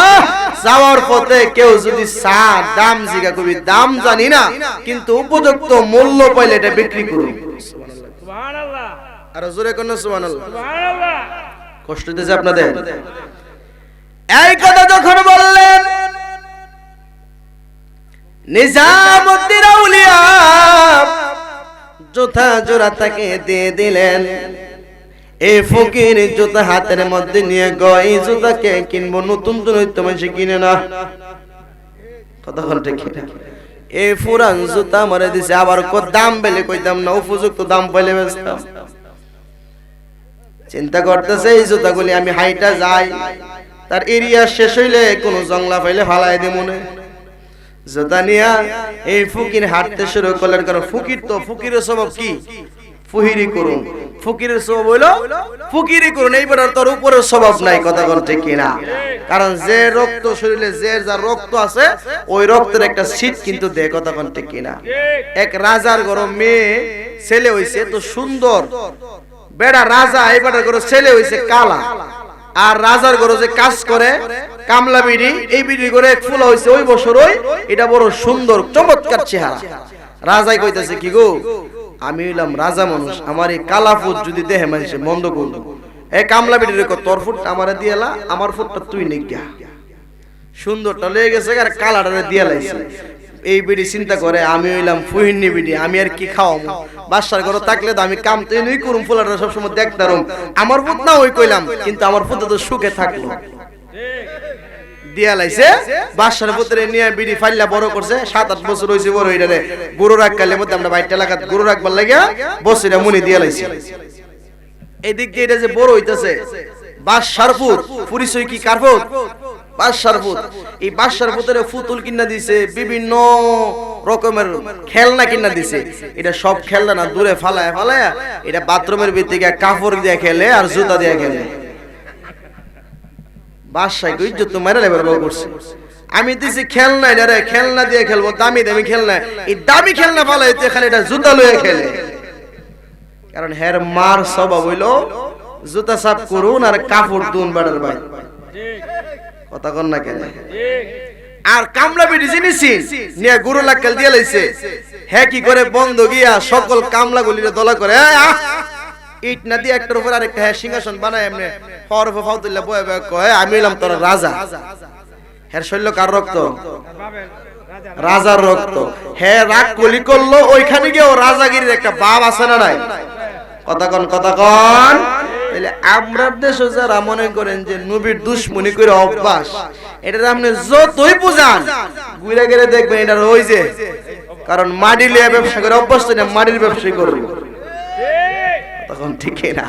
যাওয়ার পথে কেউ যদি চা দাম জিগা কবি দাম জানি না, কিন্তু উপযুক্ত মূল্য পাইলে এটা বিক্রি করুন। সুবহানাল্লাহ। আর জোরে কোন সুবহানাল্লাহ। সুবহানাল্লাহ। কষ্ট দিতেছে আপনাদের? এই কথা যখন বললেন, নিজামুদ্দিন আউলিয়া জুতা জোড়া তাকে দিয়ে দিলেন। এই ফকির জুতা হাতের মধ্যে নিয়ে গয়, এই জুতাকে কিনবো, নতুন জুতা মানুষ কিনে না, কথা বলতে কিনে এই পুরান জুতা মরে দিছে, আবার দাম বেলে কইতাম না, উপযুক্ত দাম পাইলে বেচতাম। চিন্তা করতেছে এই জুতাগুলি আমি হাইটা যাই, তার এরিয়া শেষ হইলে কোন জংলা পাইলে ফালাই দি মনে জুতা নিয়া এই ফকির হাঁটতে শুরু করলেন। কারণ ফকির তো, ফকিরের স্বভাব কি? ফুহিরি করুন। ফকিরের স্বভাব হইলো ফকিরি করুন। এইবার তোর উপরের স্বভাব নাই, কথা বলতে কিনা? কারণ যে রক্ত শরীরে যে যার রক্ত আছে, ওই রক্তের একটা সিট কিন্তু দেয়, কথা বলতে কিনা? এক রাজার ঘর মেয়ে ছেলে হইছে তো সুন্দর, বেড়া রাজা, এইবার ঘর ছেলে হইছে কালা। আর রাজার ঘরে যে কাজ করে কামলা বিড়ি, এই বিড়ি করে এক ফুলা হইছে ওই বছর, ওই এটা বড় সুন্দর চমৎকার চেহারা। রাজাই কইতাছে কি গো, আমি হইলাম রাজা মানুষ, আমার এই কালা ফুট যদি দেহে মানুষে মন্দ করল, এই কামলা বিড়ি রেখো, তোর ফুট আমারে দিয়েলা, আমার ফুটটা তুই নিগা। সুন্দরটা লয়ে গেছে আর কালাটা দিয়ে লাইছে। এই বিড়ি চিন্তা করে আমি হইলাম ফুহিনী বিড়ি, আমি আর কি খাওয়াবো? বাসার ঘরে থাকলে তো আমি কাম তো নই করুম, ফুলাটা সবসময় দেখতাম, আমার ফুট না ওই কইলাম, কিন্তু আমার ফুট তো সুখে থাকলো। দিয়া লাইছে বাসার ভিতরে নিয়ে বিড়ি ফাইল্লা বড় করছে, 7-8 বছর হইছে বড় হইরে গরু রাখ কালের মধ্যে আমরা বাইটা লাগাত গরু রাখবার লাগিয়া বসিরা মুনি দিয়া লাইছে। এদিক দিয়ে এটা যে বড় হইতাছে বাসার ফুট, পরিচয় কি কার ফুট? বাসার ফুট। এই বাসার ভিতরে ফুতুল কিনা দিছে, বিভিন্ন রকমের খেলনা কিনা দিছে। এটা সব খেলনা না, দূরে ফালায় ফালায় এটা বাথরুমের ভিতরে কাপড় দিয়ে খেলে আর জুতা দিয়ে খেলে। বাসায় ইজ্জত তো মারা লেবার বউ করছে। আমি দিছি খেলনা, এটা রে খেলনা দিয়ে খেলবো, দামি দামি খেলনা, এই দামি খেলনা ফালাইতে খালি এটা জুতা লয়ে খেলে। কারণ হের মার স্বভাব হইলো জুতা সাফ করুন আর কাপড় দুন বাড়ার ভাই, কথা কন না কেন? আর কামলা বিড়ি জিনিসি নিয়ে গুরু লাক্কাল দিয়ে লাইছে। হ্যাঁ কি করে বন্ধ গিয়া সকল কামলা গুলিরে দলা করে, ইট না দিয়ে একটার উপর আরেকটা হ্যাঁ সিংহাসন বানায় এমনি হরফ ফাউদুল্লাহ বয়ে বয়ে কয় আমি হইলাম তোর রাজা। হ্যাঁ শৈল্য কার রক্ত? রাজার রক্ত। হ্যাঁ রাগ কলি করলো, ওইখানে গিয়ে ও রাজাগিরির একটা বাপ আছে না নাই? কথা কন, কথা কন। আমরা দেশে যারা মনে করেন যে নবীর দুশ্মনী করে অভ্যাস, এটা আপনি যতই বুঝান ঘুরে গেলে দেখবেন এটা ওই যে, কারণ মাটি লিয়ে ব্যবসা করে অভ্যাস না, মাটির ব্যবসা করবে, তখন ঠিক না?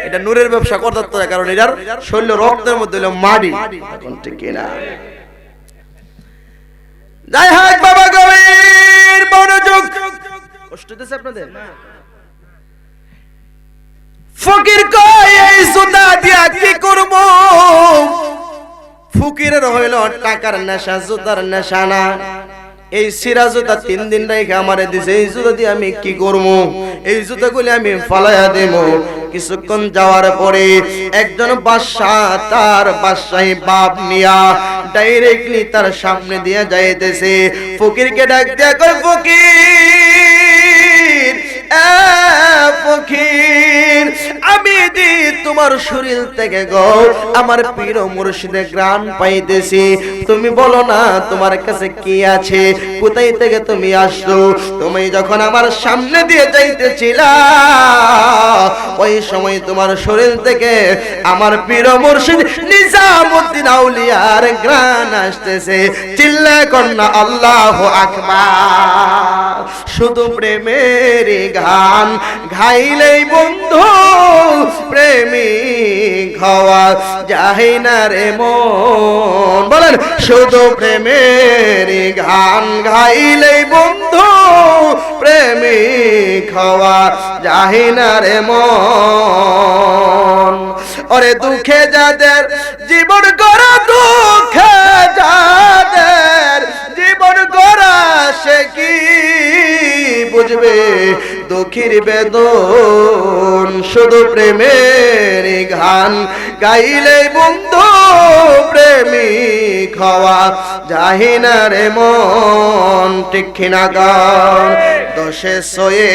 এটা নূরের ব্যবসা করতে, কারণ এটার শরীর রক্তের মধ্যে হলো মাটি, তখন ঠিক না? যাই হোক বাবা, গভীর মনোযোগ। কষ্ট দিতেছে আপনাদের? ফকির কয় এই জুতা দিয়া কি করব? ফকিরের হইল টাকার নেশা, জুতার নেশা না। এই সিরা জুতা 3 দিন রেখে আমারে দিছে, এই জুতা দিয়ে আমি কি করব? এই জুতাগুলি আমি ফালাইয়া দেব। কিছুক্ষণ যাওয়ার পরে একজন বাদশা তার বাদশাহী বাপ নিয়া ডাইরেক্টলি তার সামনে দিয়ে যাইতেছে। ফকিরকে ডাক দিয়া কয়, ফকির, ফকির, আমি দি তোমার শরীর থেকে গো আমার পীর মুর্শিদে গ্রাণ পাইতেছি, তুমি বলো না তোমার কাছে কি আছে, কোথায় থেকে তুমি আসছো? তুমি যখন আমার সামনে দিয়ে যাইতেছিলা ওই সময় তোমার শরীর থেকে আমার পীর মুর্শিদ নিজামুদ্দিন আউলিয়ার গ্রাণ আসতেছে। চিল্লায় কন্যা আল্লাহু আকবার। শুধু প্রেমের গান গাইলেই বন্ধু প্রেমিক হওয়া যায় না রে মন। বলেন, শুধু প্রেমের গান গাইলেই বন্ধু প্রেমিক হওয়া যায় না রে মন। ওরে দুঃখে যাদের জীবন গড়া, দুঃখে যাদের জীবন গড়া, সে কি বুঝবে দুঃখের বেদন? শুধু প্রেমের গান গাইলে বন্ধু প্রেমিক হওয়া যায় না রে মন। ঠিক না গান? দশে ছয়ে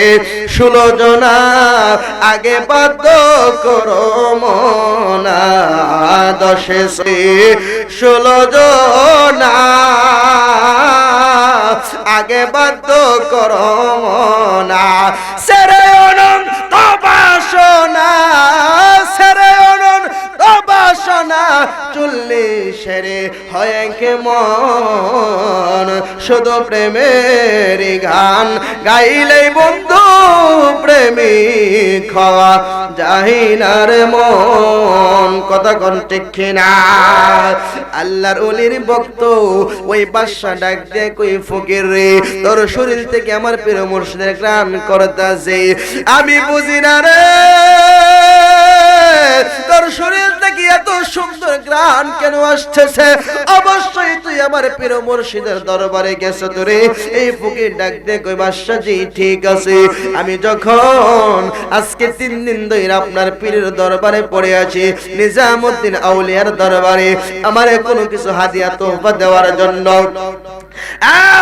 16 জনা আগে বাধ্য করো মনা, দশে ছয়ে 16 জনা আগে বাধ্য করো মনা, সেরে অনন্ত বাসনা, সেরে অনন্ত বাসনা 40 হয় কেমন, শুধু প্রেমের গান গাইলেই বন্ধু প্রেমিক হওয়া যায় না রে মন, কথা কোন ঠিক কিনা? আল্লাহর ওলির ভক্ত ওই বাদশা ডাক দিয়ে কই ফকির রে, তোর শরীর থেকে আমার প্রিয় মুর্শিদের গান করতেছে, আমি বুঝি না রে তোর শরীর থেকে এত সুন্দর গান কেন আসতেছে, অবশ্যই তুই আমার প্রিয় মুর্শিদের দরবারে গেছো তোরে। এই ফকির ডাক দিয়ে কই বাদশা জি ঠিক আছে, আমি যখন আজকে 3 দিন ধরে আপনার পীরের দরবারে পড়ে আছি, নিজামউদ্দিন আউলিয়ার দরবারে আমারে কোনো কিছু হাদিয়া তোহফা দেওয়ার জন্য,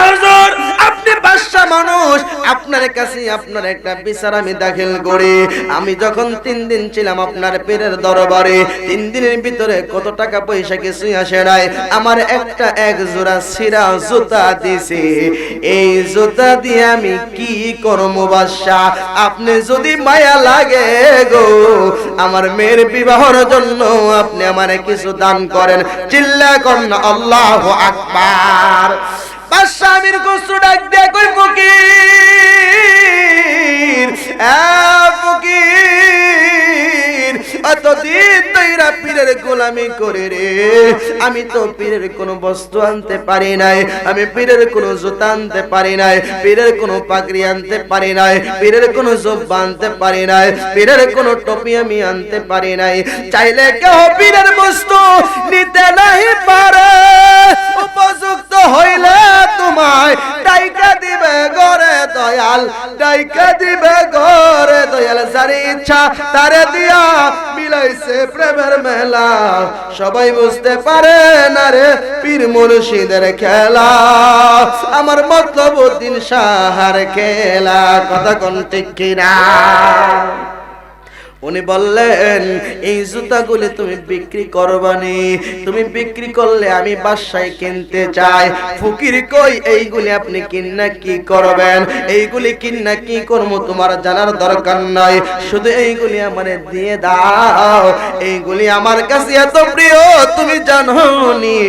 হুজুর আপনি বাদশা মানুষ, আপনার কাছে আপনার একটা বিচার আমি দাখিল করি। আমি যখন 3 দিন ছিলাম আপনার পীরের দরবারে, 3 দিনের ভিতরে কত টাকা পয়সা কিছুই আসে নাই, আমার এক জোড়া ছিঁড়া জুতা দিছে, এই জুতা দিয়ে আমি কি করব বাদশা? আপনি যদি মায়া লাগে গো আমার মেয়ের বিবাহের জন্য আপনি আমারে কিছু দান করেন, চিল্লা করেন আল্লাহু আকবার। বাদশা আমির খুসরো ডাক দিয়ে কই ফকির, ফকির এতদিন তৈরা পীরের গোলামি করে রে, আমি তো পীরের কোনো বস্তু আনতে পারি নাই, আমি পীরের কোনো জুতা আনতে পারি নাই, পীরের কোনো পাগড়ি আনতে পারি নাই, পীরের কোনো জুব্বা আনতে পারি নাই, পীরের কোনো টুপি আমি আনতে পারি নাই, চাইলে কেউ পীরের বস্তু নিতে নাই পারে, উপযুক্ত হইলে তোমায় ডাইকা দিবে ঘরে দয়াল, ডাইকা দিবে ঘরে দয়াল, যার ইচ্ছা তারে দিয়া মিলাইছে প্রেমের মেলা, সবাই বুঝতে পারে না রে পীর মুর্শিদের খেলা, আমার মতলব উদ্দিন শাহর খেলা, কথা কোন ঠিক কিনা? উনি বললেন এই জুতাগুলি তুমি বিক্রি করবানি, তুমি বিক্রি করলে আমি বাদশায় কিনতে চাই। ফকির কই এইগুলি আপনি কিন্না কি করবেন, এইগুলি কিন্না কি করবো তোমার জানার দরকার নাই, শুধু এইগুলি আমারে দিয়ে দাও, এইগুলি আমার কাছে এত প্রিয় তুমি জানোনি,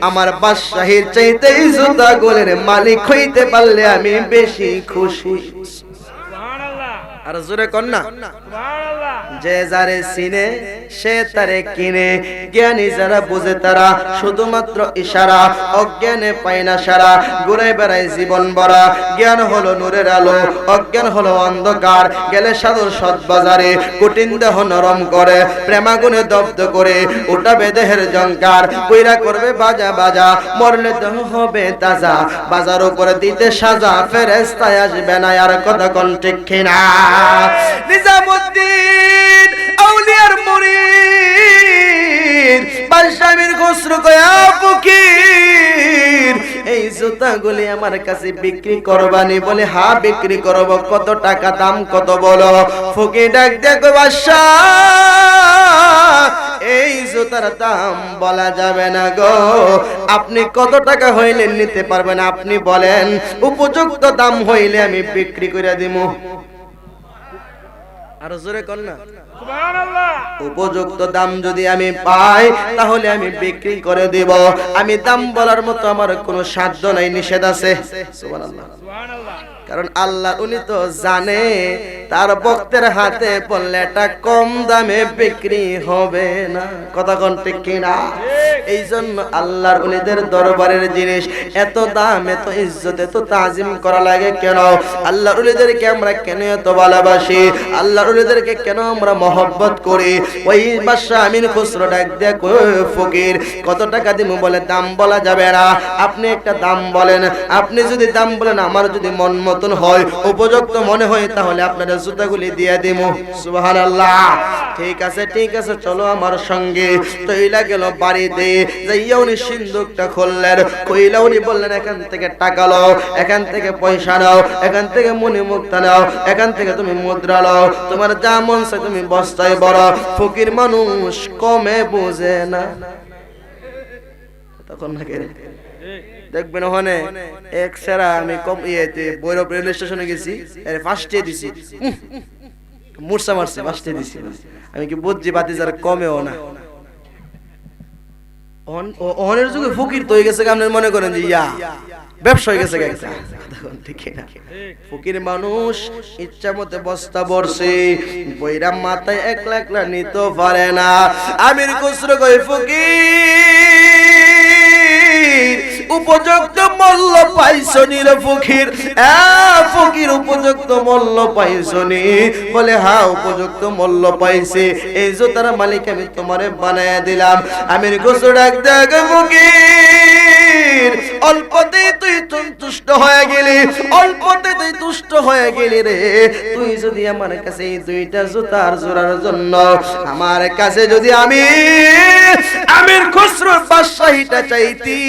আমার বাদশাহীর চাইতে এই জুতাগুলির মালিক হইতে পারলে আমি বেশি খুশি। আর জোরে কর না, যে যারে চিনে সে তারে কিনে, জ্ঞানী যারা বুঝে তারা শুধুমাত্র ইশারা, অজ্ঞানে পায় না সারা, ঘুরে বেড়ায় জীবন ভরা, জ্ঞান হলো নূরের আলো, অজ্ঞান হলো অন্ধকার, গেলে সাধুর সৎ বাজারে, কঠিন দেহ নরম করে, প্রেমাগুনে দগ্ধ করে, উঠাবে দেহের জঙ্কার, কইরা করবে বাজা বাজা, মরলে দেহ হবে তাজা, বাজার উপরে দিতে সাজা, ফেরেশতায় আসবে না, আর কথা কোন ঠিক কিনা? নিজামউদ্দিন আউলিয়ার মুরিদ বাদশা আমির খুসরো কয়া ফকির এই জুতাগুলি আমার কাছে বিক্রি করবানি, বলে হ্যাঁ বিক্রি করব, কত টাকা দাম কত বলো? ফকির ডাক দেখো বাদশা এই জুতার দাম বলা যাবে না গো, আপনি কত টাকা হইলে নিতে পারবেন আপনি বলেন, উপযুক্ত দাম হইলে আমি বিক্রি করে দিব। আর জোরে কর না সুবহানাল্লাহ। উপযুক্ত দাম যদি আমি পাই তাহলে আমি বিক্রি করে দেব, আমি দাম বলার মতো আমার কোনো সাধ্য নাই, নিষেধ আছে সুবহানাল্লাহ সুবহানাল্লাহ। কারণ আল্লাহ উনি তো জানে তার ভক্তের হাতে পড়লে এটা কম দামে বিক্রি হবে না, কথা কোন ঠিক কিনা? এই জন্য আল্লাহর ওলিদের দরবারের জিনিস এত দাম, এত ইজ্জত, এত তাজিম করা লাগে কেন? আল্লাহর ওলিদেরকে আমরা কেন এত ভালোবাসি? আল্লাহর ওলিদেরকে কেন আমরা মহব্বত করি? ওই বাদশা আমির খুসরো ডাক দেয়া কই ফকির কত টাকা দিব? বলে দাম বলা যাবে না, আপনি একটা দাম বলেন, আপনি যদি দাম বলেন আমার যদি মন মতো মতন হয়, উপযুক্ত মনে হয়, তাহলে আপনারা জুতাগুলি দিয়ে দিব। সুবহানাল্লাহ। ঠিক আছে চলো আমার সঙ্গে। তৈলা গেল বাড়িতে, যাইয়া উনি সিন্দুকটা খুললেন, কইলা উনি বললেন এখান থেকে টাকা নাও, এখান থেকে পয়সা নাও, এখান থেকে মনি মুক্তা নাও, এখান থেকে তুমি মুদ্রা নাও, তোমার যা মন চায় তুমি বস্তায় বড়। ফকির মানুষ কমে বোঝে না, তখন নাকি দেখবেন ওখানে এক সেরা, আমি কম ইয়েতে বৈরব রেল স্টেশনে গেছি, ফার্স্টে দিছি, মূর্ছা মারছে, ফার্স্টে দিছি। আমি কি বুঝছি বাতিজার কমেও না। অনের যুগে ফকির তো হয়ে গেছে, আপনার মনে করেন যে ইয়া ব্যবসা হয়ে গেছে একটা, ঠিক না? ফকির মানুষ ইচ্ছা মতে বস্তা ভরছে, বইরা মাথায় একলা একলা নিতে পারে না। আমির খুসরো কই ফকির উপযুক্ত মূল্য পাইছনি রে ফকির, ফকির উপযুক্ত মূল্য পাইছনি? বলে হ্যাঁ উপযুক্ত মূল্য পাইছে, এই জুতার মালিক আমি তোমারে বানায়া দিলাম। আমির খুসরো ডাক দেখ ফকির, অল্পতেই তুই তুষ্ট হয়ে গেলি, অল্পতে তুই তুষ্ট হয়ে গেলি রে। তুই যদি আমার কাছে এই দুইটা জুতার জোড়ার জন্য আমার কাছে যদি আমির খুসরোর বাদশাহীটা চাইতি,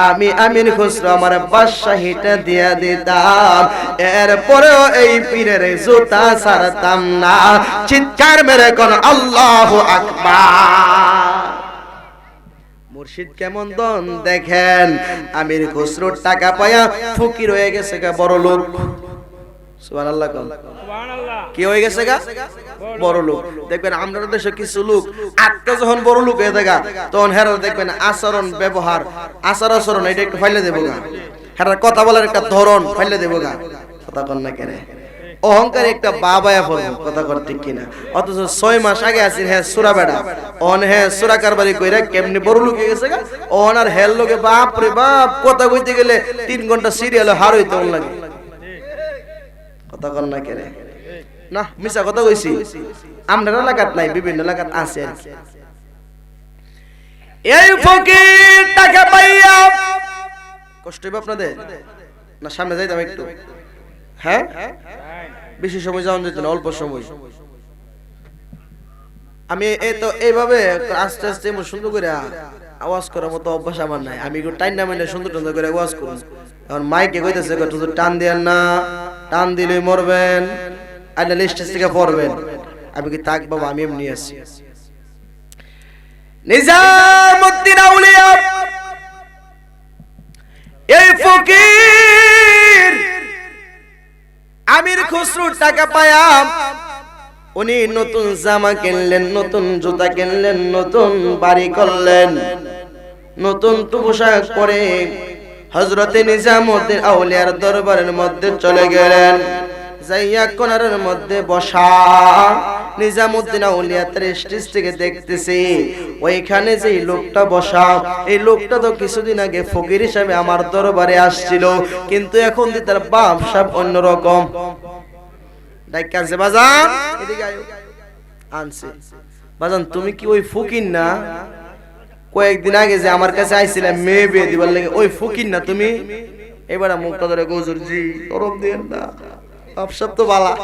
আমি আমির খুসরো আমার বাদশাহীটা দিয়া দিতাম, এরপরেও এই পীরের জুতা ছাড়তাম না। চিৎকার মেরে কোন আল্লাহু আকবার। মুর্শিদ কেমন দন দেখেন। আমির খুসরোর টাকা পায়া ফকির হয়ে গেছে গা বড় লোক। সুবহানাল্লাহ। কি হয়ে গেছে গা বড় লোক। দেখবেন আমরা দেশে কিছু লোক আত্মা যখন বড় লোক হয়ে দেখা, তখন হেরা দেখবেন আচরণ ব্যবহার আচার আচরণ এটা একটু ফাইলে দেবো গা, হেরার কথা বলার একটা ধরন ফাইলে দেবো গা। কথা কন না কেন? অহংকার একটা বাবায়া পড়বো, কথা কর ঠিক কিনা? অথচ 6 মাস আগে আছেন হ্যাঁ সুরা বেড়া, অন হ্যাঁ সুরা কারবারি কইরা কেমনি বড় লোক হয়ে গেছে গা। অন আর হেল লোকে বাপ রে বাপ, কথা কইতে গেলে 3 ঘন্টা সিরিয়ালে হার হইতে লাগে। কথা কন না কেন? না মিছা কথা কইছি, আমরা এলাকাত নাই, বিভিন্ন এলাকাত আছে। এই ফকির টাকা পাইয়া কষ্ট হবে আপনাদের না? সামনে যাইতাম একটু, হ্যাঁ বেশি সময় যাওয়া যেত না, অল্প সময়। আমি তো এইভাবে আস্তে আস্তে সুন্দর করে আওয়াজ করার মতো অভ্যাস আমার নাই। আমি টাইম না মানে সুন্দর সুন্দর করে আওয়াজ করুন। এখন মাইকে কইতেছে টান দেন না, টান দিলে মরবেন, আইনা লিস্টের থেকে পড়বেন। আমি কি থাক বাবা, আমি এমনি আছি। নিজামউদ্দিন আউলিয়া এই ফকির আমির খুসরো টাকা পায়া উনি নতুন জামা কিনলেন, নতুন জুতা কিনলেন, নতুন বাড়ি করলেন, নতুন পোশাক পরে হযরতে নিজামউদ্দিন আউলিয়ার দরবারের মধ্যে চলে গেলেন। যাইয়া কোনারের মধ্যে বসা নিজামউদ্দিন আউলিয়া তার স্টেজ থেকে দেখতেছি ওইখানে যে লোকটা বসা, এই লোকটা তো কিছুদিন আগে ফকির হিসাবে আমার দরবারে আসছিল, কিন্তু এখন তার বাপ সব অন্যরকম। ডাইকাছে বাজান, এদিকে আয়ো। আনছে বাজান, তুমি কি ওই ফকির না? কয়েকদিন আগে যে আমার কাছে আইছিলে মেয়ে বিয়ে দিবার লাগে, ওই ফকির না তুমি? এবারে মুখটা ধরে হুজুর জি তরফ দেন না, সব তো বালা।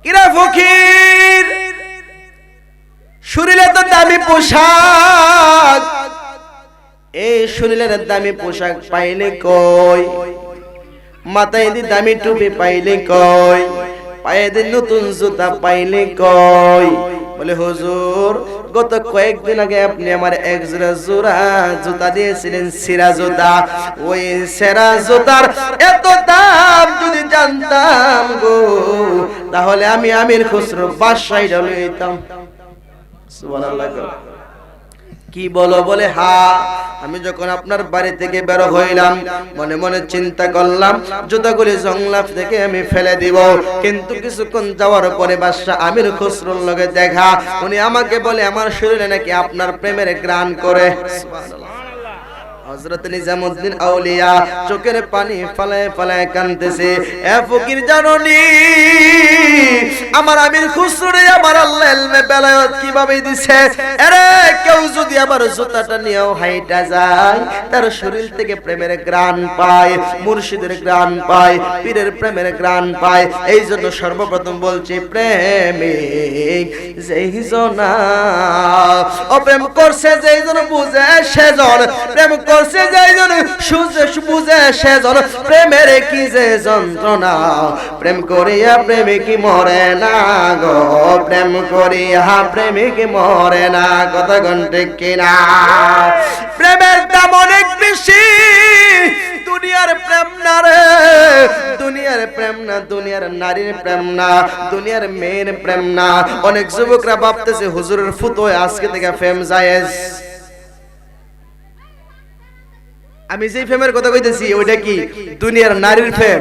কিরা ফকির, শরীরে তো দামি পোশাক, এই শরীরের দামি পোশাক পাইলে কই? মাথায় দি দামি টুপি পাইলে কই? পায়ে দি নতুন জুতা পাইলে কই? বলে হুজুর গত কয়েকদিন আগে আপনি আমার এক জোড়া জুতা দিয়েছিলেন, সিরা জুতা। ওই সেরা জুতার এত দাম যদি জানতাম গো, তাহলে আমি আমির খুসরো বাদশাহীটা লইতাম। সুবহানাল্লাহ। কি বলো? বলে হ্যাঁ, আমি যখন আপনার বাড়ি থেকে বের হইলাম মনে মনে চিন্তা করলাম জুতাগুলি জংলাপ থেকে আমি ফেলে দিব, কিন্তু কিছুক্ষণ যাওয়ার পরে বাদশা আমির খুসরোর লগে দেখা, উনি আমাকে বলে আমার শরীরে নাকি আপনার প্রেমের গ্রাণ করে। হযরত নিজামউদ্দিন আউলিয়া চোখের পানি ফলায় ফলায় কাঁদতেছে। এ ফকির জাননি আমার আমির খুসরুরে আমার আল্লাহ ইলমে বেলায়েত কিভাবে দিছে। আরে কেউ যদি আমার জুতাটা নিয়েও হাইটা যায় তার শরীর থেকে প্রেমের গ্রাণ পায়, মুর্শিদের গ্রাণ পায়, পীরের প্রেমের গ্রাণ পায়। এই জন্য সর্বপ্রথম বলছি প্রেমিক যেইজনা অপ্রেম করছে যেইজন বুঝে সেজন, প্রেম করছে যেইজন বুঝে সেজন, প্রেমের কি যে যন্ত্রণা, প্রেম করিয়া প্রেমিক মরে না গো, প্রেম করিয়া প্রেমিক মরে না, কথা ঘন্টে কিনা। প্রেমের দাম অনেক বেশি, দুনিয়ার প্রেম না রে, দুনিয়ার প্রেম না, দুনিয়ার নারীর প্রেম না, দুনিয়ার মেয়ের প্রেম না। অনেক যুবকরা ভাবতেছে হুজুরের ফুতোয় আজকে থেকে প্রেম জায়েজ। আমি যে প্রেমের কথা কইতেছি ওইটা কি দুনিয়ার নারীর প্রেম?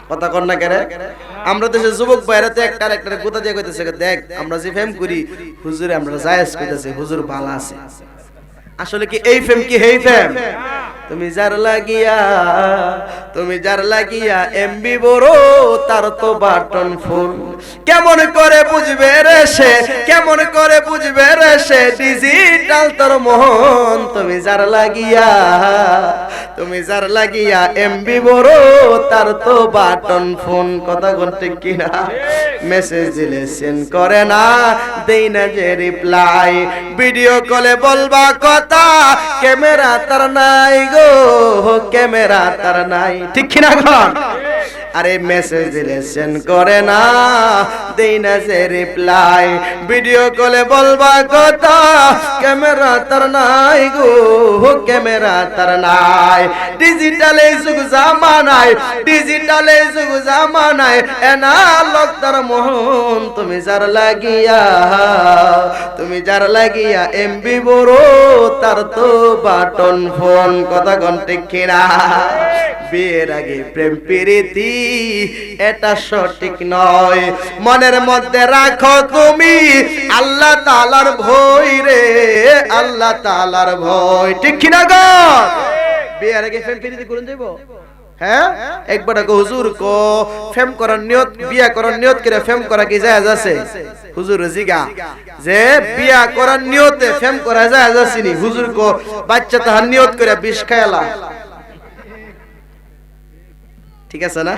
কথা কর না কেন? আমরা দেশে যুবক বাইরেতে একটা গোতা দিয়ে কইতেছে দেখ আমরা যে প্রেম করি হুজুরে আমরা জায়েজ কইতেছে, হুজুর ভালো আছে। আসলে কি এই প্রেম কি হেই প্রেম? তুমি যার লাগিয়া এমবি বড় তার তো বাটন ফুল, কেমন করে বুঝবে রে সে, কেমন করে বুঝবে রে সে ডিজিটাল তোর মোহন। তুমি যার লাগিয়া এমবি বড় তার তো বাটন ফোন, কথা বলতে কিনা। মেসেজ দিলে সেন্ড করে না, দেই না যে রিপ্লাই, ভিডিও কলে বলবা কথা ক্যামেরা তার নাই গো, ক্যামেরা তার নাই, ঠিক কিনা এখন? আরে মেসেজ দিলে সেন্ড করে না, দেই না যে রিপ্লাই, ভিডিও কলে বলবা কথা ক্যামেরা তার নাই গো, ক্যামেরা তার নাই। ডিজিটালে যুগ জামানায়, ডিজিটালে যুগ জামানায় এনালগ তার মোহন। তুমি যার লাগিয়া এমবি বড় তার তো বাটন ফোন, কথা ঘন্টে কিনা। বিয়ের আগে প্রেম প্রীতি এটা সঠিক নয়, মনের মধ্যে রাখো তুমি আল্লাহ তাআলার ভয় রে, আল্লাহ তাআলার ভয়, ঠিক কিনা গো? বিয়ের আগে প্রেম প্রীতি করুন যাইবো? হ্যাঁ, একবার হুজুর কো প্রেম করার নিয়ত, বিয়া করার নিয়ত করে প্রেম করা কি জায়েজ আছে? হুজুর জিগা যে বিয়া করার নিয়তে প্রেম করা জায়েজ আছে নি? হুজুর কো বাচ্চা তাহার নিয়ত করে বিষ খায়লা, ঠিক আছে না?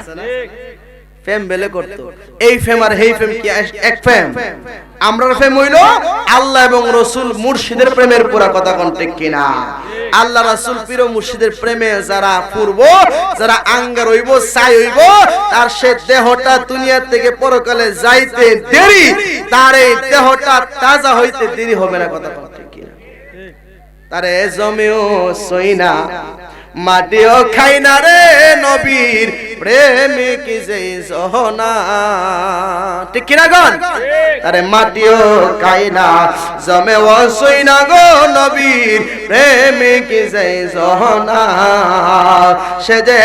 প্রেম বেলে করতো। এই প্রেম আর এই প্রেম কি এক প্রেম? আমরার প্রেম হইল আল্লাহ এবং রাসূল মুর্শিদের প্রেমের পুরা, কথা কোন ঠিক কিনা? আল্লাহ রাসূল পীর ও মুর্শিদের প্রেমে যারা পূর্ব, যারা আঙ্গার হইব, চাই হইব, তার সে দেহটা দুনিয়া থেকে পরকালে যাইতে দেরি, তার এই দেহটা তাজা হইতে দেরি হবে না, কথা কোন ঠিক কিনা? তারে জমিও সইনা মাটিও খাই না রে নবীর প্রেমিক যে জহনা, ঠিক কিনা গন? তারে মাটিও খাই না জমেও সই না গো নবীর প্রেমিক যে জহনা। সে যে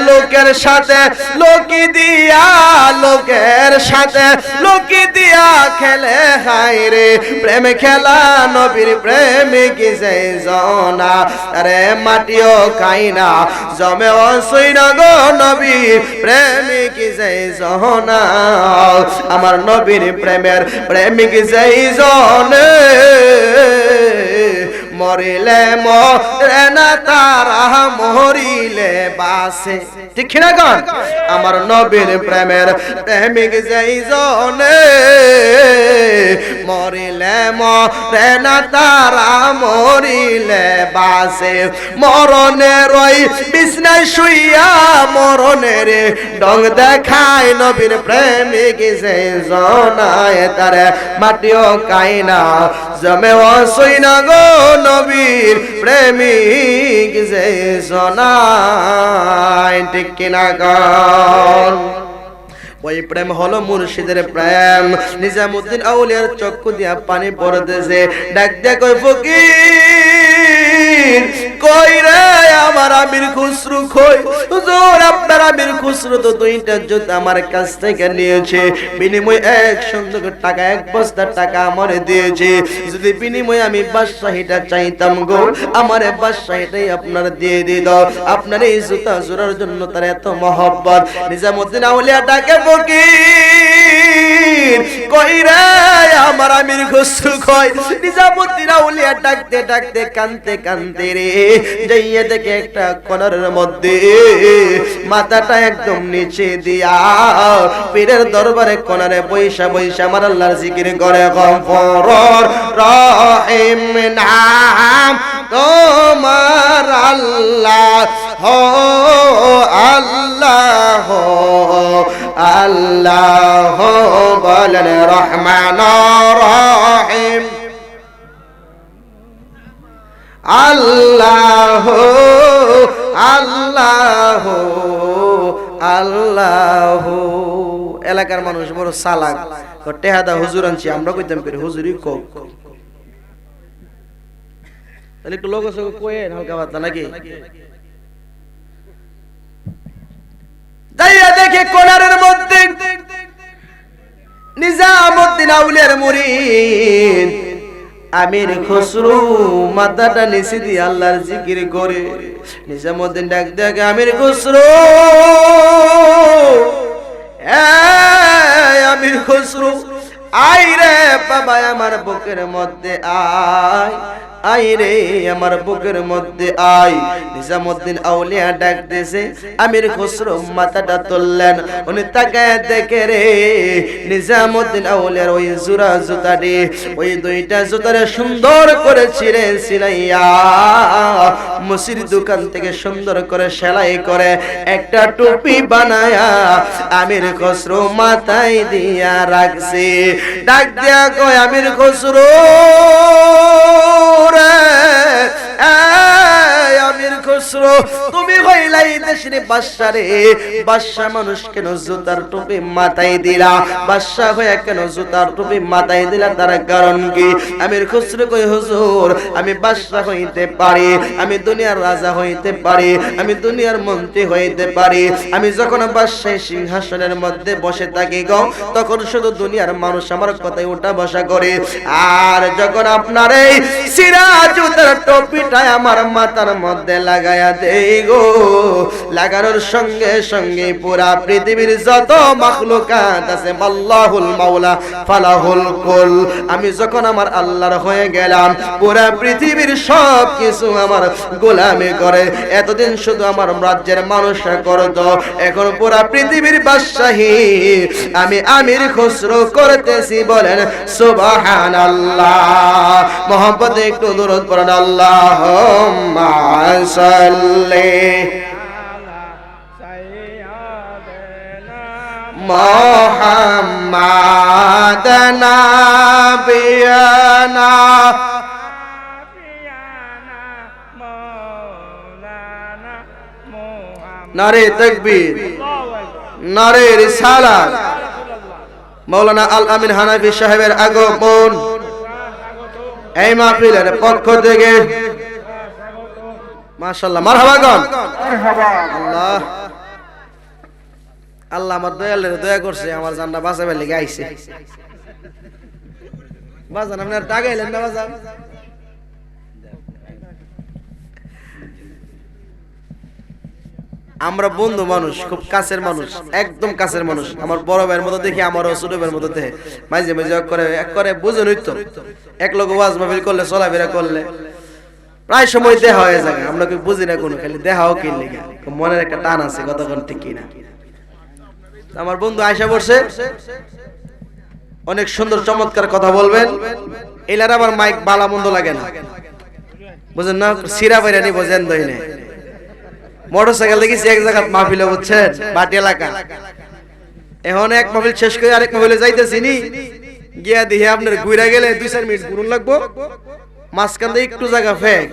লোকের সাথে লোকি দিয়া, লোকের সাথে লোকি দিয়া খেলে হাই রে প্রেম খেলা নবীর প্রেমিক যে জহনা। তারে মাটিও খাই না জমেও সই না গো নবীর প্রেমিক যে জহনা। আমার নবীর প্রেমের প্রেমিক যেই জনে মরিলে মরে না তারা মরিলে বাসে, ঠিক না গন? আমার নবীর প্রেমের প্রেমিক যেই জনে মরিলে মরে না তারা মরিলে বাসে। মরণের ওই বিছনায় শুইয়া মরণের ডং দেখায় নবীর প্রেমিক যেই জনায়। তারে মাটিও কাইনা জমেও সই না গো নবীর প্রেমিক যে জনায়, ঠিক কিনা গন? ওই প্রেম হলো মুর্শিদের প্রেম। নিজামউদ্দিন আউলিয়ার চক্ষু দিয়া পানি পড়তেছে, ডাক দেখ ওই ফকির কই রে আমার আমির খুসরু কই? হুজুর আপনার আমির খুসরু তো দুইটা জুতা আমার কাছ থেকে নিয়েছে, বিনিময়ে এক সুন্দর টাকা, এক বস্তা টাকা আমারে দিয়েছে। যদি বিনিময়ে আমি বাদশাহীটা চাইতাম গো, আমারে বাদশাহীটাই আপনার দিয়ে দিত। আপনার এই জুতা জোড়ার জন্য তার এত মহব্বত। নিজামুদ্দিন আউলিয়া ডাকে ফকির কই রে আমার আমির খুসরু কই? নিজামুদ্দিন আউলিয়া ডাকতে ডাকতে কানতে কানতে রে যাইয়ে দেখে একটা কোণের মধ্যে মাথাটা একদম নিচে দিয়া পীরের দরবারে কোণারে বৈশা বৈশা আমার আল্লাহর জিকির করে। গফুর রহিম নাম তোমার আল্লাহ হো আল্লাহ আল্লাহ বলেন রহমান রহিম আল্লাহ আল্লাহ আল্লাহ। এলাকার মানুষ বড় চালাক, টেহাদা হুজুর আনছি, আমরা কইতাম করে হুজুরই কক। তাহলে একটু লোক কোয়েন হালকা পাতলা নাকি? যাইয়া দেখে কোনারের মধ্যে নিজামুদ্দিন আউলিয়ার মুরিদ আমির খুসরু মাথাটা নিচে দিয়ে আল্লাহর জিকির করে। নিজামুদ্দিন ডাক দেখে আমির খুসরু, আমির খুসরু আই রে বাবা আমার বুকের মধ্যে আয়, আই রে আমার বুকের মধ্যে আয়। নিজামুদ্দিন আউলিয়া ডাক দিয়েছে, আমির খুসরু মাথাটা তুললেন, উনি তাকায় দেখে রে নিজামুদ্দিন আউলিয়ার ওই জোড়া জুতাটি, ওই দুইটা জুতারে সুন্দর করে ছিঁড়ে ছিলাইয়া মুসির দোকান থেকে সুন্দর করে সেলাই করে একটা টুপি বানায়া আমির খুসরু মাথায় দিয়া রাখছে। ডাক দিয়া কয় আমির খুসরু আমির খুসরু তুমি হইলাই দেশের বাদশা রে, বাদশা মানুষ কেন জুতার টুপি মাথায় দিলা? বাদশা হয়ে কেন জুতার টুপি মাথায় দিলা, তার কারণ কি? আমির খুসরু কই হুজুর আমি বাদশা হইতে পারি, আমি দুনিয়ার রাজা হইতে পারি, আমি দুনিয়ার মন্ত্রী হইতে পারি, আমি যখন বাদশাহী সিংহাসনের মধ্যে বসে থাকি গো তখন শুধু দুনিয়ার মানুষ আমার কথায় উঠা বসা করে, আর যখন আপনার এই সিরাজুদ্দার টপিটা আমার মাথার মধ্যে লাগায়া দেই গো, লাগানোর সঙ্গে সঙ্গে পুরা পৃথিবীর যত মাখলুকাত আছে আল্লাহুল মাওলা ফালাহুল কুল, আমি যখন আমার আল্লাহর হয়ে গেলাম পুরা পৃথিবীর সব কিছু আমার গোলামি করে। এতদিন শুধু আমার রাজ্যের মানুষরা করত, এখন পুরা পৃথিবীর বাদশাহী আমি আমির খুসরু করতেছি। বলেন সুবহানাল্লাহ। মোহাম্মদ একটু দরুদ পড়েন, আল্লাহুম্মা সাল্লি মুহাম্মাদ নাবিয়ানা নারে তাকবীর, নারে রিসালাত। মাওলানা আল আমিন হানাফি সাহেবের আগমন এই মাহফিলের পক্ষ থেকে মাশাআল্লাহ মারহাবা গান। আল্লাহ আল্লাহ আমার দয়ালের দয়া করছে, আমার জানটা বাঁচাবার লেগে আইছে। বাজান আপনার টাকাইলেন না বাজান? আমরা বন্ধু মানুষ, খুব কাছের মানুষ, একদম কাছের মানুষ। আমার বড় ভাইয়ের মতো দেখি, আমারও ছোট ভাইয়ের মতো দেখে, মাঝে মাঝে এক করে বুঝে নইতো, এক লোক ওয়াজ মাহফিল করলে চলাফেরা করলে প্রায় সময় দেখা হয়ে যায়। আমরা কি বুঝি না কোনো, খালি দেখাও কি লেগে মনের একটা টান আছে, কতক্ষণ ঠিক কিনা। আমার বন্ধু আয়সা পড়ছে, অনেক সুন্দর চমৎকার কথা বলবেন। এলার আবার মাইক বালা মন্দ লাগে না, বুঝেন না, সিরা বাইরা নি বোঝেন দইনে। মোটরসাইকেল দেখেছি এক জায়গা মাহফিলে, বুঝছেন, বাটি এলাকা। এখন এক মাহফিল শেষ করে আরেক মাহফিলে যাইতেছি নি, গিয়া দিয়ে আপনার ঘুরে গেলে 2-4 মিনিট ঘুরুন লাগবো, মাঝখান দিয়ে একটু জায়গা ফেক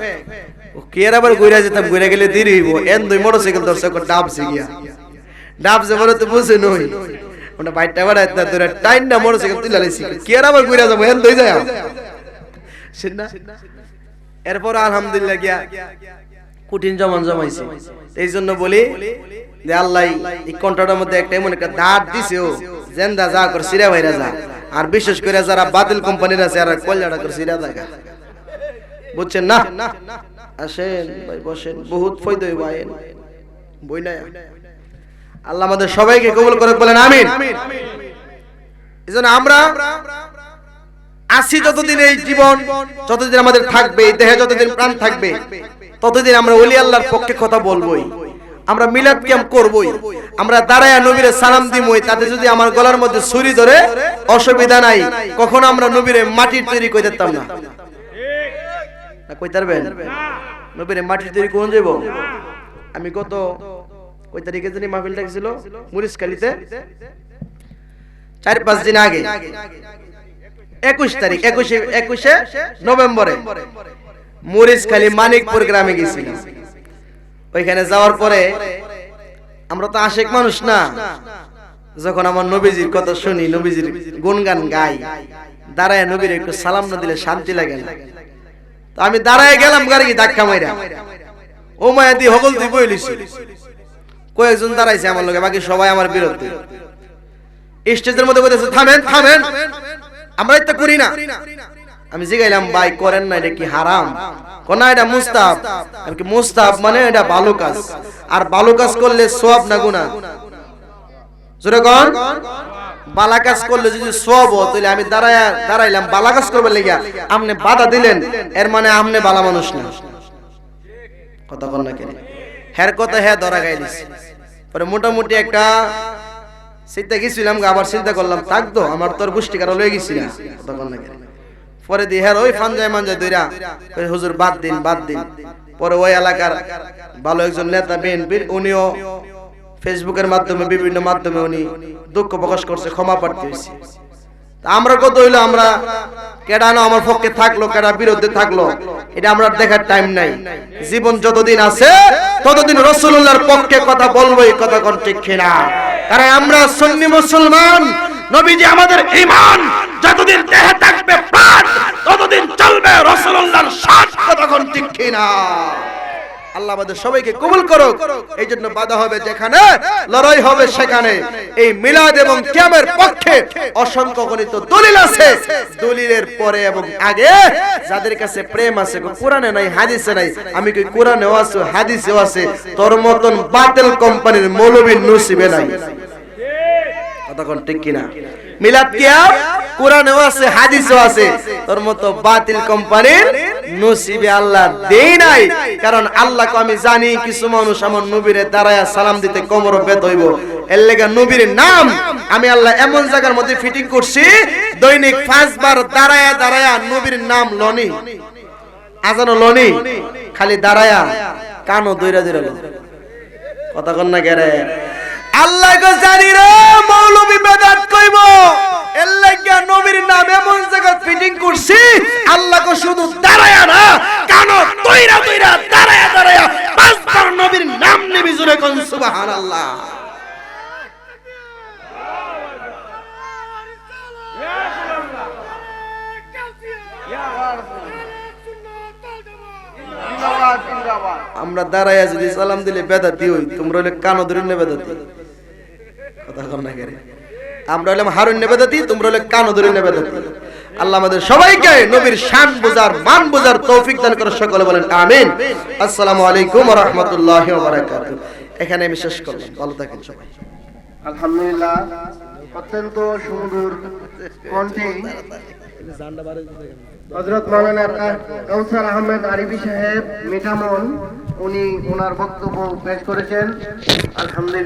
কে আবার ঘুরে যেতাম, ঘুরে গেলে দেরি হইব। এন দুই মোটরসাইকেল ধরছে, ডাবছে গিয়া, ডাবছে বলে তো বুঝে নই, ওটা বাইকটা বাড়াইতে না ধরে টাইম না মোটরসাইকেল তুলে লাইছি, কে আবার ঘুরে যাবো, এন দুই যায় এরপর আলহামদুলিল্লাহ গিয়া কঠিন জমান জমাইছে। এই জন্য বলি যে আল্লাহ এই কন্ট্রাক্টের মধ্যে একটা এমন একটা দাঁত দিছে, ও জেন্দা যা করে সিরা ভাইরা যা। আর বিশেষ করে যারা বাতিল কোম্পানির আছে আর কল্যাণা করে সিরা দেখা, বুঝছেন না? আসেন ভাই বসেন, বহুত ফায়দা হইব, আইন বই না। আল্লাহ আমাদের সবাইকে কবুল করে বলেন আমিন। এজন্য আমরা আসি যতদিন এই জীবন যতদিন আমাদের থাকবে, এই দেহে যতদিন প্রাণ থাকবে, ততদিন আমরা ওলি আল্লাহর পক্ষে কথা বলবোই, আমরা মিলাদ কিয়াম করবই, আমরা দাঁড়ায়া নবীরে সালাম দিমই। তাতে যদি আমার গলার মধ্যে ছুরি ধরে অসুবিধা নাই, কখনো আমরা নবীরে মাটির তৈরি কই দিতাম না। কই তারবেন নবীরে মাটির তৈরি কোন যাইব? আমি গত কই তারিখে জানি মাহফিল ডাকছিল মুরিশখালীতে, 4-5 দিন আগে, 21 তারিখ 21 নভেম্বরে মুরিশখালী মানিকপুর গ্রামে গেছিলাম। ওইখানে যাওয়ার পরে আমরা তো আশেক মানুষ না, যখন আমার নবীজির কথা শুনি, নবীজির গুণগান গাই, দাঁড়ায় নবীর একটু সালাম না দিলে শান্তি লাগে না। তো আমি দাঁড়ায় গেলাম গাড়ি ধাক্কা মাইরা, ও মায়া দি হগল তুই বইলিছি, কয়েকজন দাঁড়াইছে আমার লগে, বাকি সবাই আমার বিরুদ্ধে। স্টেজের মধ্যে বলতেছে থামেন থামেন, আমরা এটা করি না। আমি জিগাইলাম ভাই করেন না, এটা কি হারাম? কোনা এটা মুস্তাহাব। আমি কি মুস্তাহাব মানে এটা ভালো কাজ, আর ভালো কাজ করলে সওয়াব না গুনাহ? জোরে কোন ভালো কাজ করলে যদি সওয়াব হয়, তাহলে আমি দাঁড়াইলাম ভালো কাজ করবার লাগিয়া, আপনি বাধা দিলেন, এর মানে আপনি ভালো মানুষ না। কথা বল না কেন? হের কথা হ্যাঁ ধরা গাইলিস। পরে মোটামুটি একটা চিন্তা গেছিলাম, আবার চিন্তা করলাম থাকতো আমার তোর গোষ্ঠী কারো লয়ে গেছি না। কথা বল না কেন? পরে দি হ্যাঁ ওই ফানজায় মানজায় দইরা হুজুর বাদ দিন বাদ দিন। পরে ওই এলাকার ভালো একজন নেতা বিএনপির, উনিও ফেসবুকের মাধ্যমে বিভিন্ন মাধ্যমে উনি দুঃখ প্রকাশ করছে, ক্ষমা প্রার্থী হয়েছে। আমরা কত হইলো, আমরা কেডা না আমার পক্ষে থাকলো কেডা বিরুদ্ধে থাকলো, এটা আমরা দেখার টাইম নাই। জীবন যতদিন আছে ততদিন রাসূলুল্লাহর পক্ষে কথা বলবোই, কথা কোন ঠিক কিনা? কারণ আমরা সুন্নি মুসলমান, নবীজি আমাদের ঈমান, যতদিন দেহে থাকবে প্রাণ ততদিন চলবে রাসূলুল্লাহর সাথ, কথা কোন ঠিক কিনা? আল্লাহ আমাদের সবাইকে কবুল করুক। এই জন্য বাধা হবে যেখানে, লড়াই হবে সেখানে। এই মিলাদ এবং কিয়ামের পক্ষে অসংখ্য গণিত দলিল আছে। দলিলের পরে এবং আগে যাদের কাছে প্রেম আছে, কোরআনে নাই হাদিসে নাই, আমি কি কোরআনেও আছে হাদিসেও আছে, তোর মতন বাতিল কোম্পানির মৌলবী নসিবে নাই। কথা কোন ঠিক কিনা? মিলাদ কিয়াম কোরআনেও আছে হাদিসেও আছে, তোর মতো বাতিল কোম্পানির নসিবে আল্লাহ দেই নাই। কারণ আল্লাহকে আমি জানি কিছু মানুষ আমার নবীরে দাঁড়ায়া সালাম দিতে কোমর বেত হইব, এর লাগা নবীর নাম আমি আল্লাহ এমন জায়গার মধ্যে ফিটিং করছি, দৈনিক 5 বার দাঁড়ায়া দাঁড়ায়া নবীর নাম লনি, আজানো লনি, খালি দাঁড়ায়া কানো দইরা দইরা। কথা কন না গেরে? আল্লাহ গো জানি রে মৌলবী বেদাত কইব, এর লাগা নবীর নাম এমন জায়গা ফিটিং করছি, আল্লাহ গো শুধু দাঁড়ায়া না, কানো দইরা দইরা দাঁড়ায়া দাঁড়ায়া 5 বার নবীর নাম নিবি। জোরে কোন সুবহানাল্লাহ। আমরা দাঁড়ায়া যদি সালাম দিলে বেদাতি হই, তোমরা হলে কানো ধরে নে বেদাতি। কথা কন না কেরে? আমরা হলাম হারুন বেদাতি, তোমরা হলে কানো ধরে নে বেদাতি। আল্লাহ আমাদের সবাইকে নবীর শান বুঝার মান বুঝার তৌফিক দান করে, সকলে বলেন আমিন। আসসালামু আলাইকুম ওয়া রাহমাতুল্লাহি ওয়া বারাকাতুহু। এখানে আমি শেষ করলাম, ভালো থাকেন সবাই। আলহামদুলিল্লাহ, অত্যন্ত সুন্দর কণ্ঠে হযরত মাওলানা কাউসার আহমেদ আরিফি সাহেব মিঠামন উনি ওনার বক্তব্য পেশ করেছেন। আলহামদুলিল্লাহ।